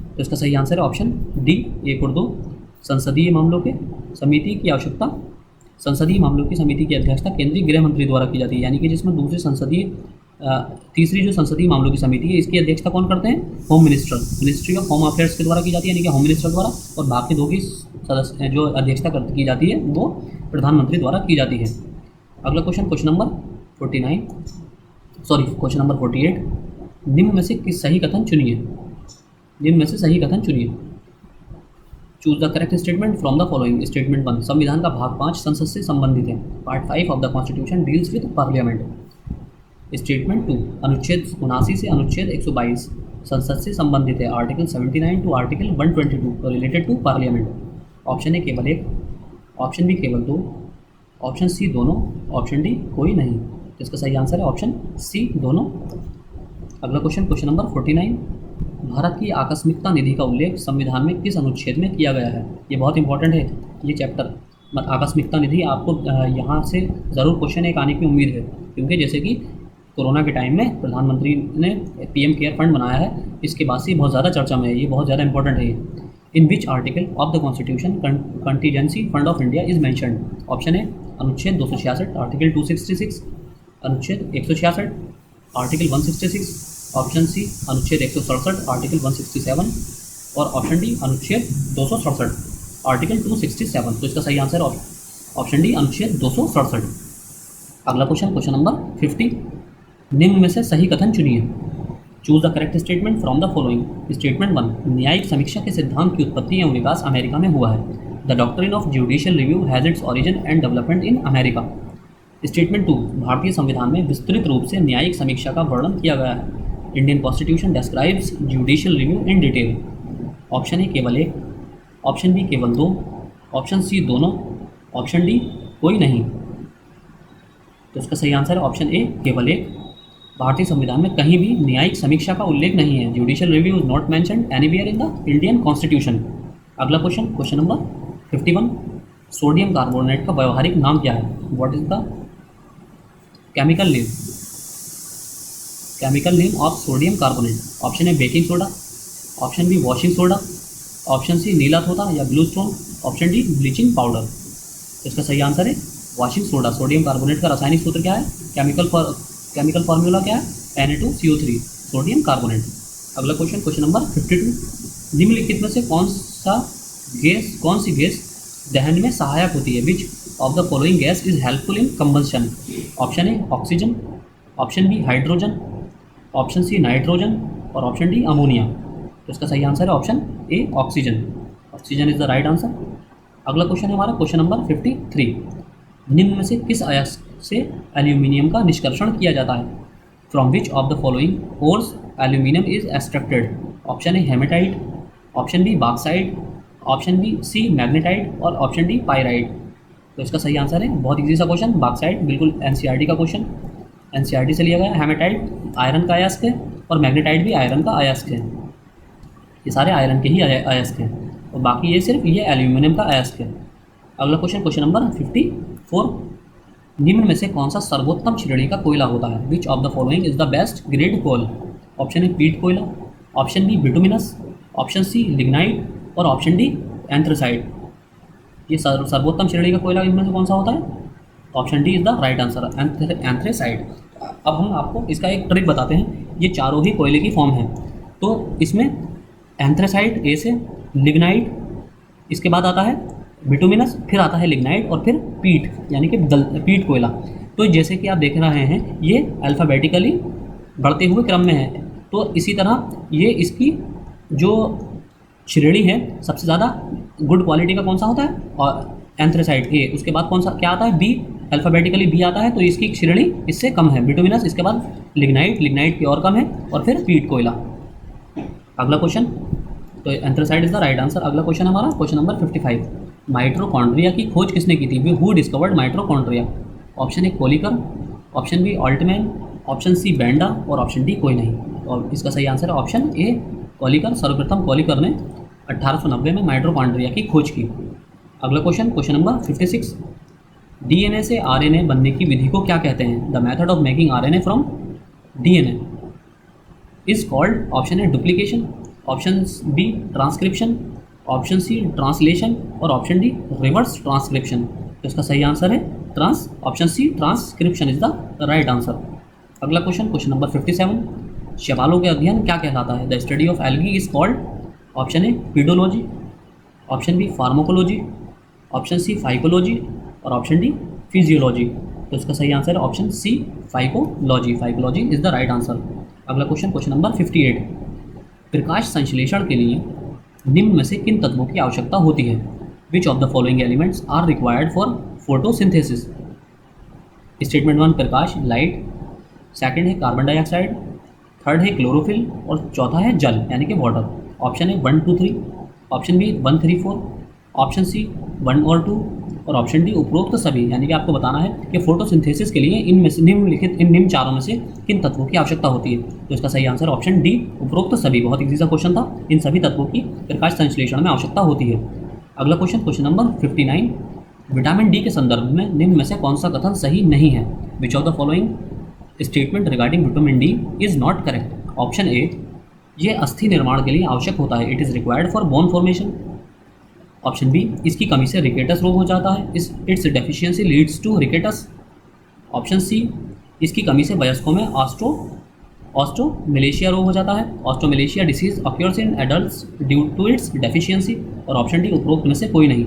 तो इसका सही आंसर है ऑप्शन डी 1 और 2। संसदीय मामलों की समिति की अध्यक्षता केंद्रीय गृह मंत्री द्वारा की जाती है, यानी कि जिसमें तीसरी जो संसदीय मामलों की समिति है इसकी अध्यक्षता कौन करते हैं? Home ministry of home affairs के द्वारा की जाती है, यानी कि होम मिनिस्टर द्वारा, और बाकी 2 की सदस्य जो अध्यक्षता की जाती है वो प्रधानमंत्री द्वारा की जाती है। अगला क्वेश्चन नंबर 48, निम्न में से सही कथन चुनिए। Choose the correct statement from the following. Statement 1 संविधान का भाग 5 संसद से संबंधित है। Part 5 of the constitution deals with parliament. Statement 2 अनुच्छेद 79 से अनुच्छेद 122 संसद से संबंधित है? Article 79 to article 122 related to parliament. Option A केवल एक, ऑप्शन बी केवल दो, ऑप्शन सी दोनों, ऑप्शन डी कोई नहीं। तो इसका सही आंसर है ऑप्शन सी दोनों। अगला क्वेश्चन नंबर 49, भारत की आकस्मिकता निधि का उल्लेख संविधान में किस अनुच्छेद में किया गया है? ये बहुत इंपॉर्टेंट है ये चैप्टर। आकस्मिकता निधि आपको यहाँ से ज़रूर क्वेश्चन एक आने की उम्मीद है, क्योंकि जैसे कि कोरोना के टाइम में प्रधानमंत्री ने पीएम केयर फंड बनाया है, इसके बाद से बहुत ज़्यादा चर्चा में है, ये बहुत ज़्यादा इंपॉर्टेंट है ये। In which article of the constitution contingency fund of India is mentioned? Option A अनुच्छेद 266, आर्टिकल 266, अनुच्छेद 166, आर्टिकल 166, ऑप्शन सी अनुच्छेद 167, आर्टिकल 167 और ऑप्शन डी अनुच्छेद 267, आर्टिकल 267। तो इसका सही आंसर ऑप्शन डी अनुच्छेद 267। अगला क्वेश्चन नंबर 50, निम्न में से सही कथन चुनिए। Choose the correct statement from the following. Statement 1, न्यायिक समीक्षा के सिद्धांत की उत्पत्ति एवं विकास अमेरिका में हुआ है। The doctrine of judicial review has its origin and development in America. Statement 2, भारतीय संविधान में विस्तृत रूप से न्यायिक समीक्षा का वर्णन किया गया है। Indian constitution describes judicial review in detail. Option A केवल एक, ऑप्शन बी केवल दो, ऑप्शन सी दोनों, ऑप्शन डी कोई नहीं। तो इसका सही आंसर है ऑप्शन ए केवल एक। भारतीय संविधान में कहीं भी न्यायिक समीक्षा का उल्लेख नहीं है। Judicial review is not mentioned anywhere in the Indian constitution. अगला क्वेश्चन नंबर 51, सोडियम कार्बोनेट का व्यवहारिक नाम क्या है? What is the chemical name of sodium carbonate? Option A baking soda, option B washing soda, option C नीला तोता या blue stone, option D bleaching powder. तो इसका सही आंसर है वॉशिंग सोडा। सोडियम कार्बोनेट का रासायनिक सूत्र क्या है? केमिकल फार्मूला क्या है? Na2CO3, sodium carbonate. अगला क्वेश्चन नंबर 52, निम्नलिखित में से कौन सी गैस दहन में सहायक होती है? Which of the following gas is helpful in combustion? Option A oxygen, option B hydrogen, option C nitrogen और ऑप्शन डी अमोनिया। तो इसका सही आंसर है option A oxygen. Oxygen is the right answer. अगला क्वेश्चन है हमारा question number 53, निम्न में से किस अयस्क से एल्यूमिनियम का निष्कर्षण किया जाता है? From which of the following ores aluminium is extracted? Option A hematite, option B bauxite, option B C magnetite और ऑप्शन डी पाइराइट। तो इसका सही आंसर है, बहुत इजी सा क्वेश्चन, बॉक्साइट, बिल्कुल एनसीईआरटी का क्वेश्चन, एनसीईआरटी से लिया गया। हेमेटाइट आयरन का अयस्क है और मैग्नेटाइट भी आयरन का अयस्क है। ये सारे आयरन के ही अयस्क हैं और बाकी ये सिर्फ ये एल्यूमिनियम का अयस्क है। अगला क्वेश्चन नंबर 54, निम्न में से कौन सा सर्वोत्तम श्रेणी का कोयला होता है? Which of the following is the best grade coal? Option A peat कोयला, option B bituminous, option C lignite और ऑप्शन डी एंथ्रेसाइट। ये सर्वोत्तम श्रेणी का कोयला इनमें से कौन सा होता है? Option D is the right answer, anthracite. अब हम आपको इसका एक ट्रिक बताते हैं। ये चारों ही कोयले की फॉर्म है, तो इसमें एंथ्रेसाइट ए से, लिग्नाइट, इसके बाद आता है बिटुमिनस, फिर आता है लिग्नाइट और फिर पीट, यानी कि पीट कोयला। तो जैसे कि आप देख रहे हैं ये अल्फ़ाबेटिकली बढ़ते हुए क्रम में है, तो इसी तरह ये इसकी जो श्रेणी है सबसे ज़्यादा गुड क्वालिटी का कौन सा होता है? और एंथ्रेसाइट ए, उसके बाद कौन सा क्या आता है? बी, अल्फ़ाबेटिकली बी आता है, तो इसकी श्रेणी इससे कम है बिटुमिनस, इसके बाद लिग्नाइट की और कम है और फिर पीट कोयला। अगला क्वेश्चन, तो anthracite is the right answer. अगला क्वेश्चन हमारा क्वेश्चन नंबर 55, माइटोकॉन्ड्रिया की खोज किसने की थी? Who discovered mitochondria? Option A Kolliker, option B Altmann, option C Benda और ऑप्शन डी कोई नहीं। और इसका सही आंसर है ऑप्शन ए कोलिकर। सर्वप्रथम कोलिकर ने 1890 में माइटोकॉन्ड्रिया की खोज की। अगला क्वेश्चन नंबर 56, डीएनए से आरएनए बनने की विधि को क्या कहते हैं? The method of making RNA from DNA is called, option A duplication, option B transcription, option C translation और ऑप्शन डी रिवर्स ट्रांसक्रिप्शन। तो इसका सही आंसर है option C transcription is the right answer. अगला क्वेश्चन नंबर 57, शैवालों के अध्ययन क्या कहलाता है? The study of algae is called, option A pedology, option B pharmacology, option C phycology और ऑप्शन डी फिजियोलॉजी। तो इसका सही आंसर है option C phycology is the right answer. अगला क्वेश्चन नंबर 58, प्रकाश संश्लेषण के लिए निम्न में से किन तत्वों की आवश्यकता होती है? Which of the following elements are required for photosynthesis? Statement 1 प्रकाश लाइट, सेकंड है कार्बन डाइऑक्साइड, थर्ड है क्लोरोफिल और चौथा है जल यानी कि वाटर। ऑप्शन है 1 2 3, ऑप्शन बी 1 3 4, ऑप्शन सी 1 और 2 और ऑप्शन डी उपरोक्त सभी। यानी कि आपको बताना है कि फोटोसिंथेसिस के लिए इन निम्नलिखित इन निम्न चारों में से किन तत्वों की आवश्यकता होती है। तो इसका सही आंसर ऑप्शन डी उपरोक्त सभी। बहुत इजी सा क्वेश्चन था। इन सभी तत्वों की प्रकाश संश्लेषण में आवश्यकता होती है। अगला question, question number 59, vitamin D के संदर्भ में निम्न में से कौन सा कथन सही नहीं है? Which of the following statement regarding vitamin D is not correct? Option A, ये अस्थि निर्माण के लिए आवश्यक होता है, it is required for bone formation. Option B, इसकी कमी से रिकेटस रोग हो जाता है, its deficiency leads to rickets. Option C, इसकी कमी से वयस्कों में ऑस्ट्रोमेलेशिया रोग हो जाता है, osteomalacia disease occurs in adults due to its deficiency. और ऑप्शन डी उपरोक्त में से कोई नहीं।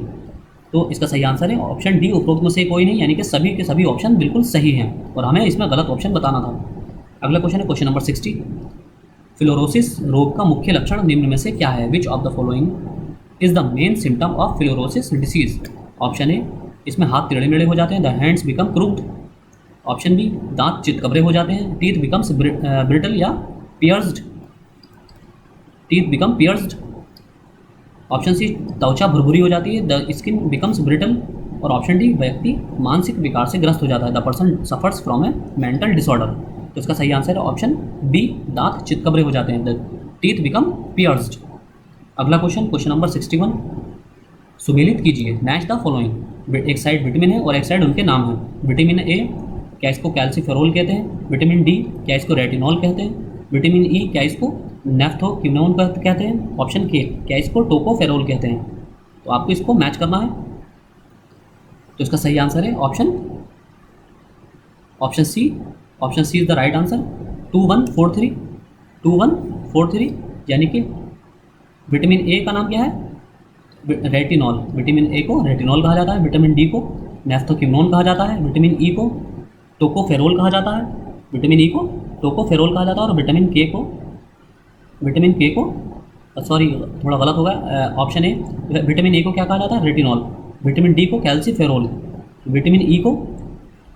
तो इसका सही आंसर है ऑप्शन डी उपरोक्त में से कोई नहीं, यानी कि सभी के सभी ऑप्शन बिल्कुल सही हैं और हमें इसमें गलत ऑप्शन बताना था। अगला क्वेश्चन है क्वेश्चन नंबर 60, फ्लोरोसिस रोग का मुख्य लक्षण निम्न में से क्या है? Which of the following is the main symptom of fluorosis disease? Option A, इसमें हाथ टेढ़े मेढ़े हो जाते हैं, the hands become crooked. Option B, दांत चितकबरे हो जाते हैं, टीथ बिकम्स ब्रिटल या pierced, teeth become pierced. Option C, त्वचा भुरभुरी हो जाती है, द स्किन बिकम्स ब्रिटल। और ऑप्शन डी, व्यक्ति मानसिक विकार से ग्रस्त हो जाता है, the person suffers from A mental disorder. तो इसका सही आंसर है ऑप्शन बी, दांत चितकबरे हो जाते हैं, द टीथ बिकम पियर्स्ड। अगला क्वेश्चन, क्वेश्चन नंबर 61, सुमेलित कीजिए, मैच द फॉलोइंग। एक साइड विटामिन है और एक साइड उनके नाम है। विटामिन ए, क्या इसको कैल्सीफेरोल कहते हैं? विटामिन डी, क्या इसको रेटिनॉल कहते हैं? विटामिन ई, क्या इसको नेफ्थोक्विनोन कहते हैं? ऑप्शन के, क्या इसको टोकोफेरोल कहते हैं? तो आपको इसको मैच करना है। तो इसका सही आंसर है option C. Option C is the right answer. 2143, 2143, यानी कि विटामिन ए का नाम क्या है? रेटिनॉल। विटामिन ए को रेटिनॉल कहा जाता है, विटामिन डी को नेफ्थोक्विनोन कहा जाता है, विटामिन ई को टोकोफेरोल कहा जाता है, विटामिन ई को टोकोफेरोल कहा जाता है, और विटामिन के को सॉरी थोड़ा गलत होगा, ऑप्शन ए, विटामिन ए को क्या कहा जाता है? रेटिनॉल, विटामिन डी को कैल्सीफेरोल, विटामिन ई को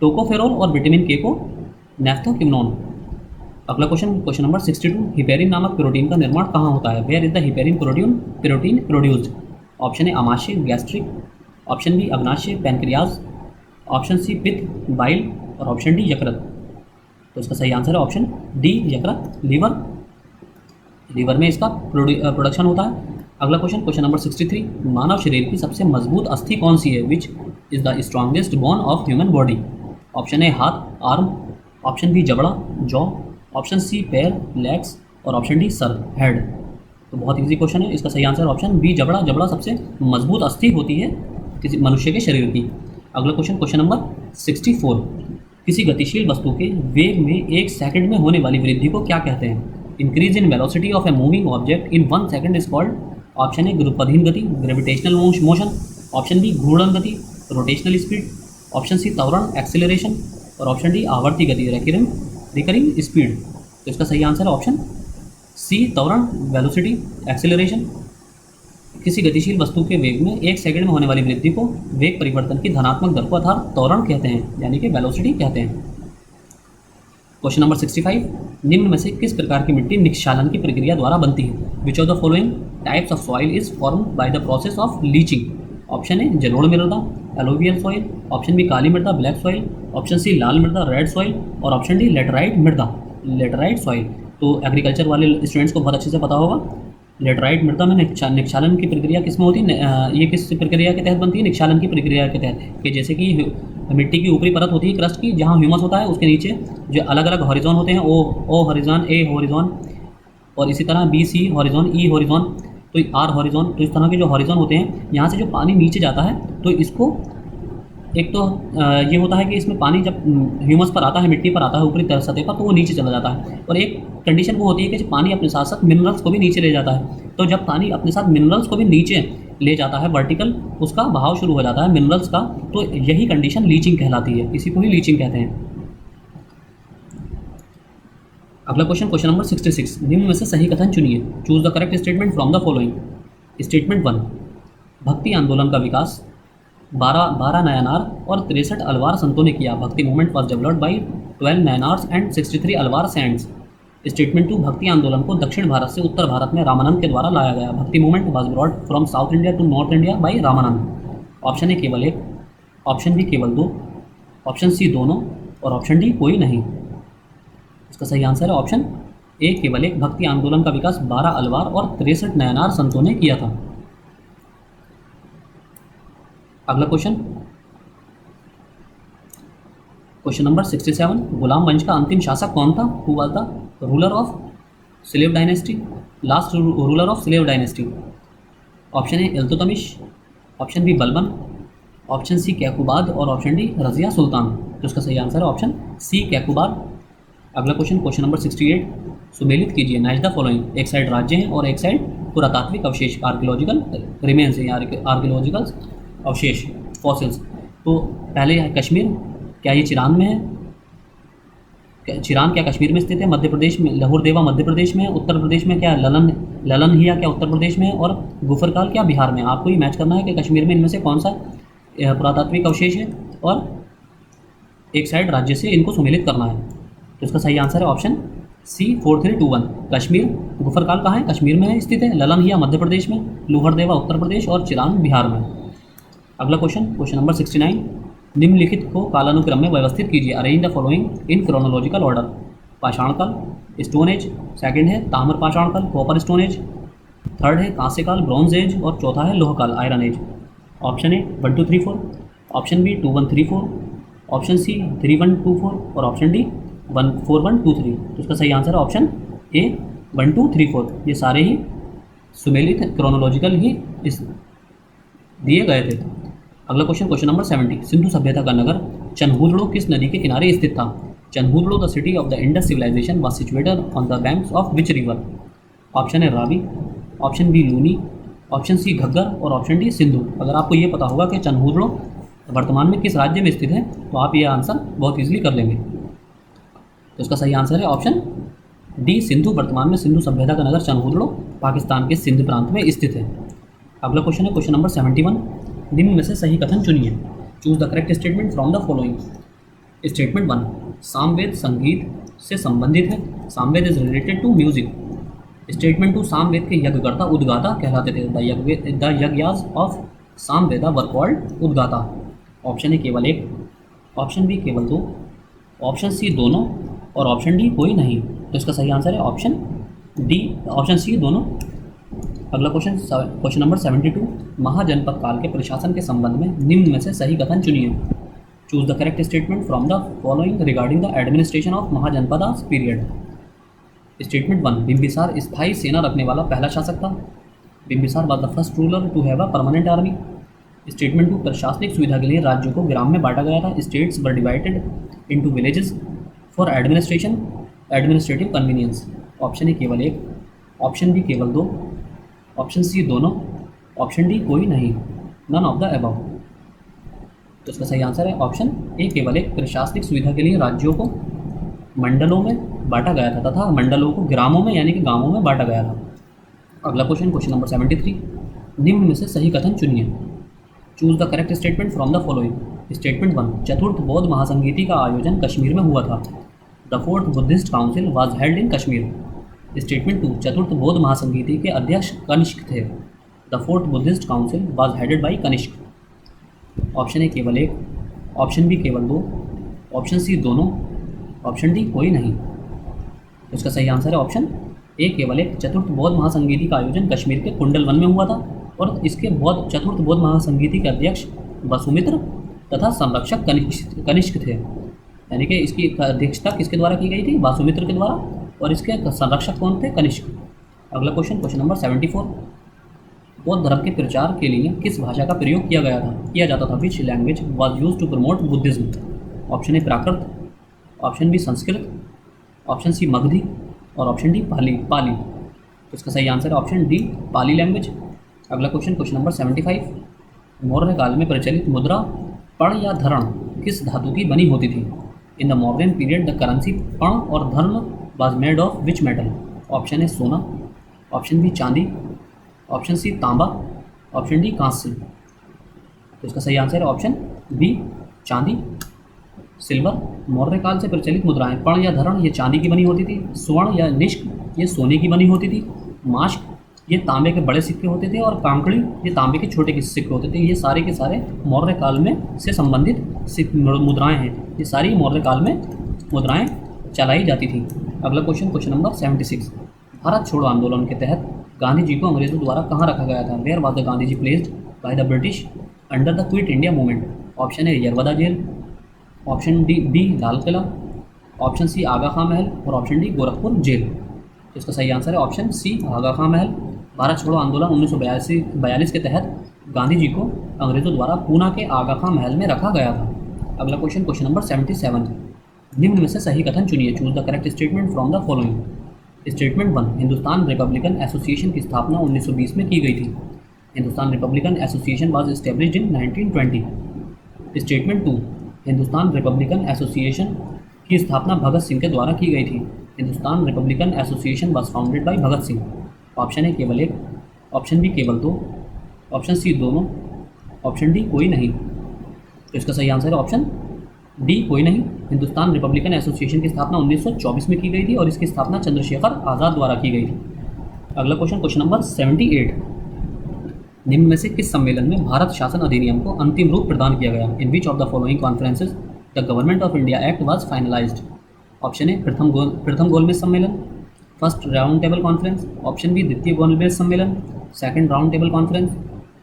टोकोफेरोल और विटामिन के को नेफ्थोक्विनोन। अगला क्वेश्चन, क्वेश्चन नंबर 62, हिपेरिन नामक प्रोटीन का निर्माण कहाँ होता है? Where is the heparin protein produced? Option A, आमाशय गैस्ट्रिक, ऑप्शन बी, अग्नाशय पैनक्रियाज, ऑप्शन सी, पित्त बाइल, और ऑप्शन डी, यकृत। तो इसका सही आंसर है ऑप्शन डी, यकृत, लीवर में इसका प्रोडक्शन होता है। अगला क्वेश्चन, क्वेश्चन नंबर 63, मानव शरीर की सबसे मजबूत अस्थि कौन सी है? Which is the strongest bone of human body? Option A, हाथ आर्म, ऑप्शन बी, जबड़ा जॉ, ऑप्शन सी, पैर लेग्स, और ऑप्शन डी, सर हेड। तो बहुत इजी क्वेश्चन है, इसका सही आंसर ऑप्शन बी, जबड़ा। जबड़ा सबसे मजबूत अस्थि होती है किसी मनुष्य के शरीर की। अगला क्वेश्चन, क्वेश्चन नंबर 64, किसी गतिशील वस्तु के वेग में 1 सेकंड में होने वाली वृद्धि को क्या कहते हैं? Increase in velocity of a moving object in 1 second is called? Option A, गुरुत्वाधीन गति ग्रेविटेशनल मोशन, ऑप्शन बी, घूर्णन गति रोटेशनल स्पीड, ऑप्शन सी, त्वरण एक्सेलरेशन, और ऑप्शन डी, आवर्ती गति रिकरिंग स्पीड। तो इसका सही आंसर है ऑप्शन सी, त्वरण वेलोसिटी एक्सेलरेशन। किसी गतिशील वस्तु के वेग में 1 सेकंड में होने वाली वृद्धि को वेग परिवर्तन की धनात्मक दर को अर्थात त्वरण कहते हैं, यानी कि वेलोसिटी कहते हैं। क्वेश्चन नंबर 65, निम्न में से किस प्रकार की मिट्टी निक्षालन की प्रक्रिया द्वारा बनती है? Which of the following types of soil is formed by the process of leaching? Option A, जलोढ़ मृदा एलोवियल सॉइल, ऑप्शन बी, काली मृदा ब्लैक सॉइल, ऑप्शन सी, लाल मृदा रेड सॉइल, और ऑप्शन डी, लेटराइट मृदा लेटराइट सॉइल। तो agriculture वाले students को बहुत अच्छे से पता होगा। लेटराइट मृदा में निक्षालन की प्रक्रिया किस में होती है? ये किस प्रक्रिया के तहत बनती है? निक्षालन की प्रक्रिया के तहत, कि जैसे कि मिट्टी की ऊपरी परत होती है क्रस्ट की, जहाँ ह्यूमस होता है, उसके नीचे जो अलग अलग हॉरिजॉन होते हैं, ओ हॉरिजॉन, ए हॉरिजॉन, और इसी तरह बी सी हॉरिजॉन, ई हॉरिजॉन, तो आर हॉरिजॉन। तो इस तरह के जो हॉरिजॉन होते हैं, यहाँ से जो पानी नीचे जाता है, तो इसको एक तो ये होता है कि इसमें पानी जब ह्यूमस पर आता है, मिट्टी पर आता है ऊपरी सतह पर, तो वो नीचे चला जाता है। और एक कंडीशन वो होती है कि जब पानी अपने साथ साथ मिनरल्स को भी नीचे ले जाता है। तो जब पानी अपने साथ मिनरल्स को भी नीचे ले जाता है, वर्टिकल उसका बहाव शुरू हो जाता है मिनरल्स का, तो यही कंडीशन लीचिंग कहलाती है, इसी को ही लीचिंग कहते हैं। अगला क्वेश्चन, क्वेश्चन नंबर 66, निम्न में से सही कथन चुनिए। Choose the correct statement from the following. Statement 1, भक्ति आंदोलन का विकास 12 नयनार और 63 अलवार संतों ने किया। Bhakti movement was developed by 12 Nayanars and 63 Alvar saints. Statement 2, भक्ति आंदोलन को दक्षिण भारत से उत्तर भारत में रामानंद के द्वारा लाया गया। Bhakti movement was brought from south India to north India by Ramanand. Option A केवल एक, ऑप्शन बी केवल दो, ऑप्शन सी दोनों और ऑप्शन डी कोई नहीं। इसका सही आंसर है ऑप्शन ए केवल एक। भक्ति आंदोलन का विकास 12 अलवार और 63 नयनार संतों ने किया था। अगला क्वेश्चन, क्वेश्चन नंबर 67, गुलाम वंश का अंतिम शासक कौन था? Who was the ruler of slave dynasty, last ruler of slave dynasty? Option A Iltutmish, option B Balban, option C Kaiqubad और ऑप्शन डी रजिया सुल्तान। तो इसका सही आंसर है ऑप्शन सी कैकुबाद। अगला क्वेश्चन, क्वेश्चन नंबर 68, सुमेलित कीजिए मैच द फॉलोइंग। एक साइड राज्य हैं और एक साइड पुरातात्विक अवशेष, आर्कियोलॉजिकल रिमेन्स हैं, आर्कियोलॉजिकल अवशेष, फॉसिल्स। तो पहले है कश्मीर, क्या ये चिरान में है? चिरान क्या कश्मीर में स्थित है? मध्य प्रदेश में लाहौर देवा मध्य प्रदेश में है? उत्तर प्रदेश में क्या ललन हिया क्या उत्तर प्रदेश में है? और गुफरकाल क्या बिहार में? आपको ये मैच करना है कि कश्मीर में इनमें से कौन सा पुरातात्विक अवशेष है और एक साइड राज्य से इनको सुमेलित करना है। तो इसका सही आंसर है ऑप्शन सी 4321। कश्मीर, गुफरकाल कहाँ है? कश्मीर में है स्थित है। ललन हिया मध्य प्रदेश में, लोहर देवा उत्तर प्रदेश और चिरान बिहार में। अगला क्वेश्चन, क्वेश्चन नंबर 69, निम्नलिखित को कालानुक्रम में व्यवस्थित कीजिए। Arrange the following in chronological order. पाषाण काल, स्टोन एज, सेकंड है ताम्र पाषाण काल, कॉपर स्टोन एज, थर्ड है कांस्य काल, ब्रॉन्ज एज और चौथा है लोह काल, iron age. Option A 1 2 3 4, option B 2 1 3 4, option C 3 1 2 4 और ऑप्शन डी 1 4 1 2 3। तो इसका सही आंसर है ऑप्शन ए 1 2 3 4। ये सारे ही सुमेलित क्रोनोलॉजिकल ही इस दिए गए थे। अगला क्वेश्चन, क्वेश्चन नंबर 70, सिंधु सभ्यता का नगर चनहूदड़ो किस नदी के किनारे स्थित था? Chanhudaro the city of the Indus civilization was situated on the banks of which river? Option A Ravi, option B Luni, option C Ghaggar और ऑप्शन डी सिंधु। अगर आपको ये पता होगा कि चनहूदड़ो वर्तमान में किस राज्य में स्थित है तो आप ये आंसर बहुत ईजिली कर लेंगे। तो इसका सही आंसर है ऑप्शन डी सिंधु। वर्तमान में सिंधु सभ्यता का नगर चनहूदड़ो पाकिस्तान के सिंध प्रांत में स्थित है। अगला क्वेश्चन है क्वेश्चन नंबर 71, निम्न में से सही कथन चुनिए। Choose the correct statement from the following. Statement 1, सामवेद संगीत से संबंधित है। Samaveda is related to music. Statement 2, Samaveda के यज्ञकर्ता उद्गाता कहलाते थे। The yajnas of Samaveda were called Udgata. Option A केवल एक, ऑप्शन बी केवल दो, ऑप्शन सी दोनों और ऑप्शन डी कोई नहीं। तो इसका सही आंसर है ऑप्शन डी, ऑप्शन सी दोनों। अगला क्वेश्चन, क्वेश्चन नंबर 72, महाजनपद काल के प्रशासन के संबंध में निम्न में से सही कथन चुनिए। Choose the correct statement from the following regarding the administration of Mahajanapadas period. Statement 1, Bimbisara स्थायी सेना रखने वाला पहला शासक था। Bimbisara was the first ruler to have a permanent army. Statement 2, प्रशासनिक सुविधा के लिए राज्यों को ग्राम में बांटा गया था। States were divided into villages for administrative convenience. Option A केवल एक, ऑप्शन बी केवल दो, ऑप्शन सी दोनों, ऑप्शन डी कोई नहीं, नन ऑफ द अबव। तो इसका सही आंसर है ऑप्शन ए केवल एक। प्रशासनिक सुविधा के लिए राज्यों को मंडलों में बांटा गया था तथा मंडलों को ग्रामों में यानी कि गांवों में बांटा गया था। अगला क्वेश्चन, क्वेश्चन नंबर 73, निम्न में से सही कथन चुनिए। Choose the correct statement from the following. Statement 1, चतुर्थ बौद्ध महासंगीति का आयोजन कश्मीर में हुआ था। The fourth Buddhist council was held in Kashmir. Statement 2, चतुर्थ बौद्ध महासंगीति के अध्यक्ष कनिष्क थे। The fourth Buddhist council was headed by Kanishka. Option A केवल एक, ऑप्शन बी केवल दो, ऑप्शन सी दोनों, ऑप्शन डी कोई नहीं। इसका सही आंसर है ऑप्शन ए केवल एक। चतुर्थ बौद्ध महासंगीति का आयोजन कश्मीर के कुंडल वन में हुआ था और इसके चतुर्थ बौद्ध महासंगीति के अध्यक्ष वसुमित्र तथा संरक्षक कनिष्क थे। यानी कि इसकी अध्यक्षता किसके द्वारा की गई थी? वासुमित्र के द्वारा, और इसके संरक्षक कौन थे? कनिष्क। अगला क्वेश्चन, क्वेश्चन नंबर 74, बौद्ध धर्म के प्रचार के लिए किस भाषा का प्रयोग किया जाता था? Which language was used to promote Buddhism? Option A Prakrit, option B Sanskrit, option C Magadhi और ऑप्शन डी पाली। तो इसका सही आंसर है ऑप्शन डी पाली लैंग्वेज। अगला क्वेश्चन, क्वेश्चन नंबर 75, मौर्य काल में प्रचलित मुद्रा पण या धरण किस धातु की बनी होती थी? In the modern period the currency पण और धर्म was made of which metal? Option A सोना, ऑप्शन बी चांदी, ऑप्शन सी तांबा, ऑप्शन डी कांस्य। तो इसका सही आंसर है ऑप्शन बी चांदी। सिल्वर मौर्य काल से प्रचलित मुद्राएं पर्ण या धरण ये चांदी की बनी होती थी, स्वर्ण या निष्क ये सोने की बनी होती थी, माष्क ये तांबे के बड़े सिक्के होते थे और कांकड़ी ये तांबे के छोटे सिक्के होते थे। ये सारे के सारे मौर्य काल में से संबंधित मुद्राएं हैं। ये सारी मौर्य काल में मुद्राएं चलाई जाती थी। अगला क्वेश्चन नंबर 76। भारत छोड़ो आंदोलन के तहत गांधी जी को अंग्रेजों द्वारा कहाँ रखा गया था? Where was the Gandhi ji placed by the British under the quit India movement? Option A Yerwada jail, option B Lal Qila, option C Aga Khan Mahal और ऑप्शन डी गोरखपुर जेल। तो इसका सही आंसर है ऑप्शन सी आगा खां महल। भारत छोड़ो आंदोलन 1942 के तहत गांधी जी को अंग्रेजों द्वारा पूना के आगा खां महल में रखा गया था। अगला क्वेश्चन नंबर 77। निम्न में से सही कथन चुनिए। Choose the correct statement from the following. Statement 1, Hindustan Republican association की स्थापना 1920 में की गई थी। Hindustan Republican association was established in 1920। Statement 2, Hindustan Republican association की स्थापना भगत सिंह के द्वारा की गई थी। Hindustan Republican association was founded by Bhagat Singh. Option A केवल एक, ऑप्शन बी केवल दो, ऑप्शन सी दोनों, ऑप्शन डी कोई नहीं। तो इसका सही आंसर है ऑप्शन डी कोई नहीं। हिंदुस्तान रिपब्लिकन एसोसिएशन की स्थापना 1924 में की गई थी और इसकी स्थापना चंद्रशेखर आज़ाद द्वारा की गई थी। अगला क्वेश्चन नंबर 78। निम्न में से किस सम्मेलन में भारत शासन अधिनियम को अंतिम रूप प्रदान किया गया? In which of the following conferences the government of India act was finalised? Option A प्रथम गोलमेज सम्मेलन, first round table conference, option B द्वितीय गोलमेज सम्मेलन, second round table conference,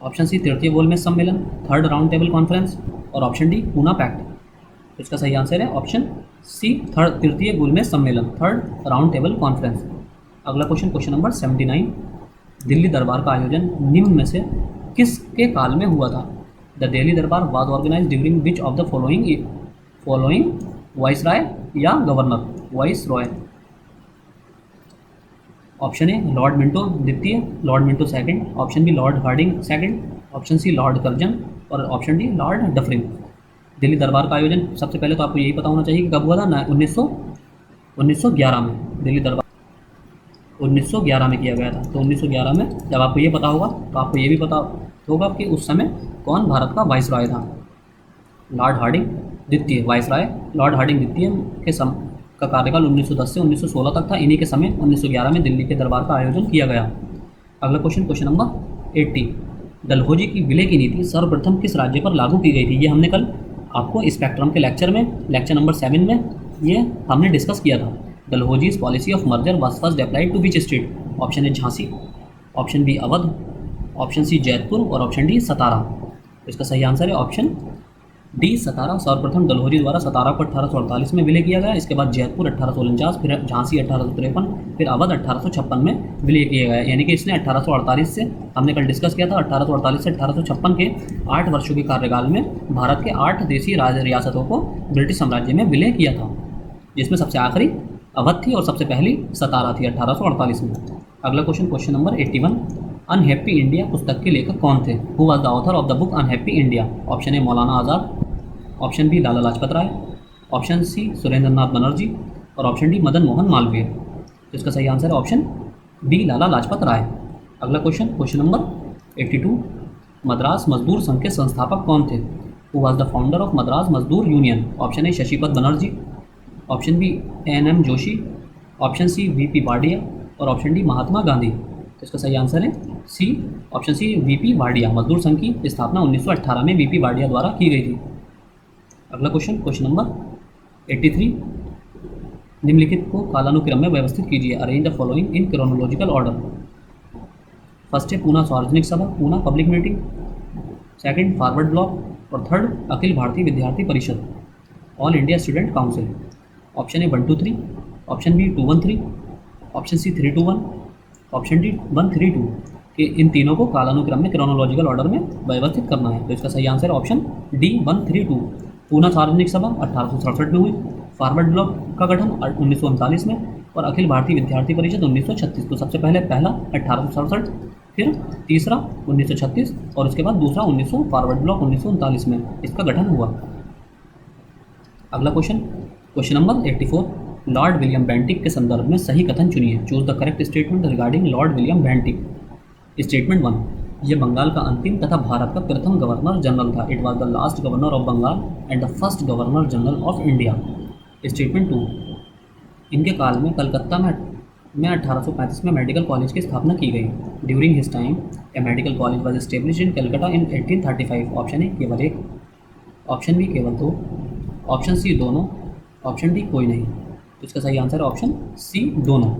option C तृतीय गोलमेज सम्मेलन, थर्ड राउंड टेबल कॉन्फ्रेंस और ऑप्शन डी पूना पैक्ट। तो इसका सही आंसर है ऑप्शन सी तृतीय गोलमेज सम्मेलन, थर्ड राउंड टेबल कॉन्फ्रेंस। अगला क्वेश्चन नंबर 79। दिल्ली दरबार का आयोजन निम्न में से किसके काल में हुआ था? The Delhi Darbar was organised during which of the following viceroy या governor? Viceroy. Option A lord Minto द्वितीय, lord Minto second, option B lord Hardinge second, option C lord Curzon और option D lord Dufferin. Delhi Darbar का आयोजन सबसे पहले तो आपको यही पता होना चाहिए कि कब हुआ था ना, 1911 में। दिल्ली दरबार 1911 में किया गया था। तो 1911 में जब आपको ये पता होगा तो आपको ये भी पता होगा कि उस समय कौन भारत का वाइसरॉय था। लॉर्ड हार्डिंग द्वितीय वाइसरॉय, लॉर्ड हार्डिंग द्वितीय के का कार्यकाल 1910 से 1916 तक था। इन्हीं के समय 1911 में दिल्ली के दरबार का आयोजन किया गया। अगला क्वेश्चन नंबर 80। डलहौजी की विलय की नीति सर्वप्रथम किस राज्य पर लागू की गई थी? ये हमने कल आपको स्पेक्ट्रम के लेक्चर नंबर 7 में ये हमने डिस्कस किया था। Dalhousie's policy of merger was first applied to which state? Option A Jhansi, option B Awadh, option C Jaipur और ऑप्शन डी सतारा। तो इसका सही आंसर है ऑप्शन डी सतारा। सर्वप्रथम डलहौजी द्वारा सतारा को 1848 में विलय किया गया। इसके बाद जयपुर 1849, फिर झांसी 1853, फिर अवध 1856 में विलय किया गया। यानी कि इसने 1848 से, हमने कल डिस्कस किया था, 1848 से 1856 के 8 वर्षों के कार्यकाल में भारत के 8 देशी रियासतों को ब्रिटिश साम्राज्य में विलय किया था, जिसमें सबसे आखिरी अवध थी और सबसे पहली सतारा थी 1848 में। अगला क्वेश्चन नंबर 81। अनहैप्पी इंडिया पुस्तक के लेखक कौन थे? Who was the author of the book unhappy India? Option A Maulana Azad, option B Lala Lajpat Rai, option C Surendra नाथ बनर्जी और ऑप्शन डी मदन मोहन मालवीय। तो इसका सही आंसर है ऑप्शन बी लाला लाजपत राय। अगला क्वेश्चन नंबर 82। मद्रास मजदूर संघ के संस्थापक कौन थे? Who was the founder of Madras Mazdoor union? Option A Shashipat Banerjee, option B N M. Joshi, option C V P. Wadia और ऑप्शन डी महात्मा गांधी। तो इसका सही आंसर है सी, ऑप्शन सी वी.पी. वाडिया। मजदूर संघ की स्थापना 1918 में वी.पी. वाडिया द्वारा की गई थी। अगला क्वेश्चन नंबर 83। निम्नलिखित को कालानुक्रम में व्यवस्थित कीजिए। Arrange the following in chronological order. First है Poona Sarvajanik Sabha, Poona public meeting, second Forward Bloc और third Akhil Bharatiya Vidyarthi Parishad, all India student council. Option A 1 2 3, option B 2 1 3, option C 3 2 1, option D 1 3 2 कि इन तीनों को कालानुक्रम में क्रोनोलॉजिकल ऑर्डर में व्यवस्थित करना है। तो इसका सही आंसर है ऑप्शन डी 1 3 2। पूना सार्वजनिक सभा 1867 में हुई, फॉरवर्ड ब्लॉक का गठन 1939 में और अखिल भारतीय विद्यार्थी परिषद 1936। तो सबसे पहले पहला 1867, फिर तीसरा 1936 और उसके बाद दूसरा फॉरवर्ड ब्लॉक 1939 में इसका गठन हुआ। अगला question number 84। Lord William Bentinck के संदर्भ में सही कथन चुनिए। Choose the correct statement regarding Lord William Bentinck. Statement 1। ये बंगाल का अंतिम तथा भारत का प्रथम गवर्नर जनरल था। It was the last governor of Bengal and the first governor general of India. Statement 2, इनके काल में कलकत्ता में 1835 में मेडिकल कॉलेज की स्थापना की गई। During his time A medical college was establish in Calcutta in 1835। Option A केवल एक, ऑप्शन बी केवल दो, ऑप्शन सी दोनों, ऑप्शन डी कोई नहीं। तो इसका सही आंसर है ऑप्शन सी दोनों।